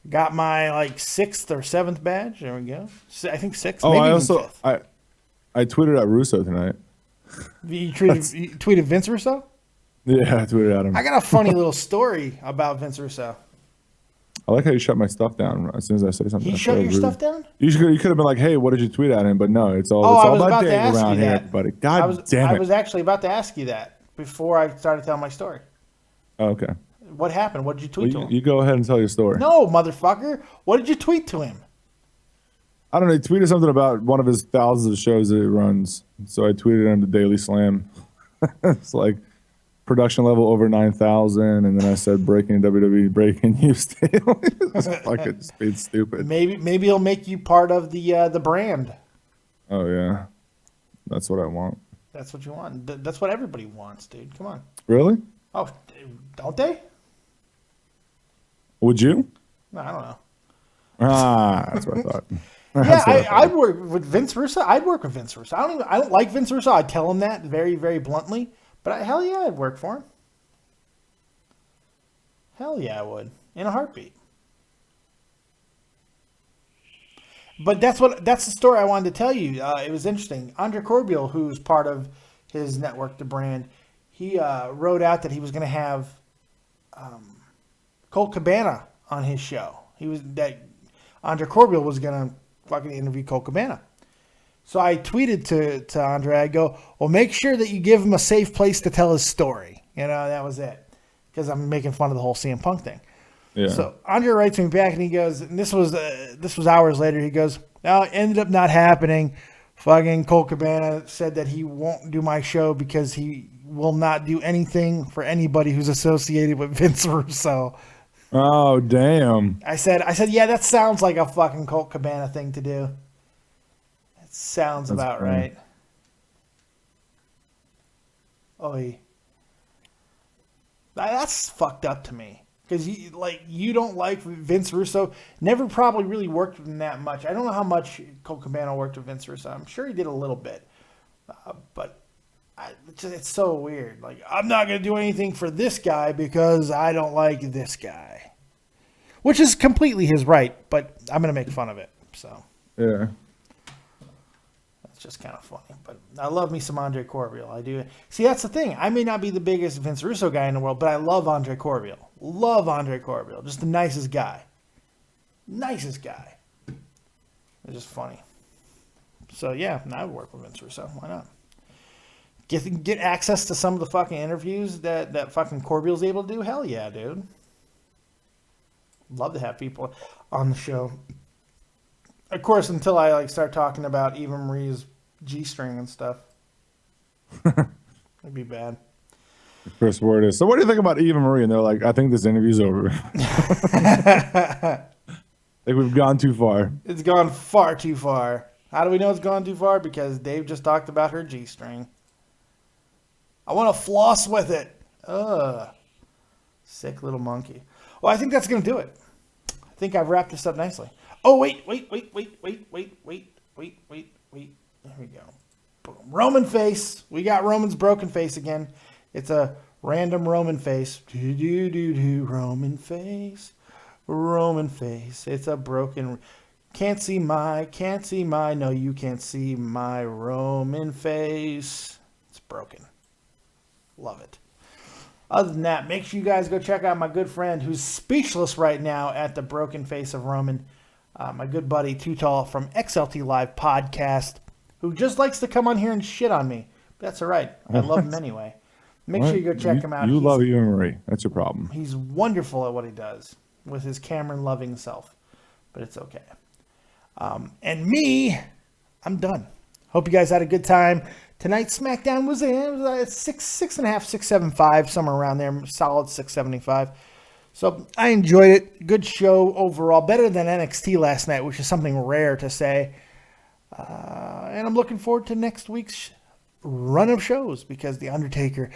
Got my like 6th or 7th badge. There we go. I think 6th. Oh, maybe I even also 5th. I tweeted at Russo tonight. You tweeted Vince Russo? Yeah, I tweeted at him. I got a funny little story about Vince Russo. I like how you shut my stuff down as soon as I say something. He That's shut so your rude. stuff down? You could have been like, "Hey, what did you tweet at him?" But no, it's all I was about about to Dave ask around you here, that. everybody. God damn it! I was actually about to ask you that before I started telling my story. Oh, okay. What happened? What did you tweet to Well, him? you go ahead and tell your story. No, motherfucker. What did you tweet to him? I don't know. He tweeted something about one of his thousands of shows that he runs. So I tweeted him the Daily Slam. It's like production level over 9,000, and then I said breaking WWE, breaking news daily. It's fucking being stupid. Maybe he'll make you part of the brand. Oh yeah, that's what I want. That's what you want. That's what everybody wants, dude. Come on. Really? Oh, don't they? Would you? No, I don't know. That's what I thought. Yeah, I'd work with Vince Russo. I'd work with Vince Russo. I don't like Vince Russo. I'd tell him that very, very bluntly. But hell yeah, I'd work for him. Hell yeah, I would. In a heartbeat. But that's the story I wanted to tell you. It was interesting. Andre Corbiel, who's part of his network, the brand, he wrote out that he was going to have Colt Cabana on his show. Andre Corbiel was going to fucking interview Colt Cabana. So I tweeted to Andre, I go, well, make sure that you give him a safe place to tell his story. You know, that was it. Because I'm making fun of the whole CM Punk thing. Yeah. So Andre writes me back and he goes, and this was hours later, he goes, no, it ended up not happening. Fucking Colt Cabana said that he won't do my show because he will not do anything for anybody who's associated with Vince Russo. Oh, damn. I said, yeah, that sounds like a fucking Colt Cabana thing to do. It sounds That's about funny. right. Oy. That's fucked up to me. Because you don't like Vince Russo. Never probably really worked with him that much. I don't know how much Colt Cabana worked with Vince Russo. I'm sure he did a little bit. But it's so weird. Like, I'm not going to do anything for this guy because I don't like this guy. Which is completely his right, but I'm going to make fun of it. So, Yeah. that's just kind of funny. But I love me some Andre Corbiel. I do. See, that's the thing. I may not be the biggest Vince Russo guy in the world, but I love Andre Corbiel. Love Andre Corbiel. Just the nicest guy. Nicest guy. It's just funny. So, yeah, I would work with Vince Russo. Why not? Get access to some of the fucking interviews that fucking Corbiel's able to do? Hell yeah, dude. Love to have people on the show. Of course, until I start talking about Eva Marie's G-string and stuff. It'd be bad. Chris Ward is. So what do you think about Eva Marie? And they're like, I think this interview's over. Like we've gone too far. It's gone far too far. How do we know it's gone too far? Because Dave just talked about her G-string. I want to floss with it. Sick little monkey. Well, I think that's going to do it. I think I've wrapped this up nicely. Oh, wait. There we go. Boom. Roman face. We got Roman's broken face again. It's a random Roman face. Roman face. Roman face. It's a broken... Can't see my... No, you can't see my Roman face. It's broken. Love it. Other than that, make sure you guys go check out my good friend who's speechless right now at the broken face of Roman. My good buddy, Too Tall from XLT Live Podcast, who just likes to come on here and shit on me. That's all right. I love him anyway. Make sure you go check him out. You love Eva Marie. That's your problem. He's wonderful at what he does with his Cameron-loving self. But it's okay. And me, I'm done. Hope you guys had a good time. Tonight's Smackdown was 6.5, 6.75, somewhere around there. Solid 6.75. So I enjoyed it. Good show overall. Better than NXT last night, which is something rare to say. And I'm looking forward to next week's run of shows because The Undertaker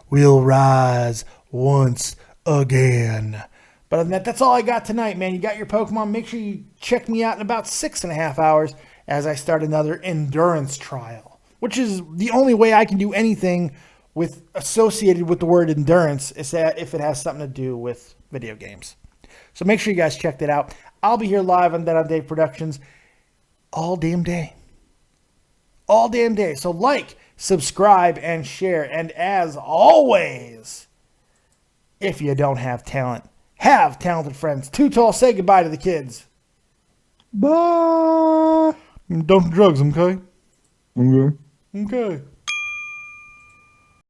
will rise once again. But other than that, that's all I got tonight, man. You got your Pokemon. Make sure you check me out in about 6.5 hours as I start another endurance trial, which is the only way I can do anything associated with the word endurance is that if it has something to do with video games. So make sure you guys check that out. I'll be here live on Dead on Dave Productions all damn day. All damn day. So like, subscribe, and share. And as always, if you don't have talent, have talented friends. Too Tall, say goodbye to the kids. Bye. Don't do drugs, okay? Okay. Okay.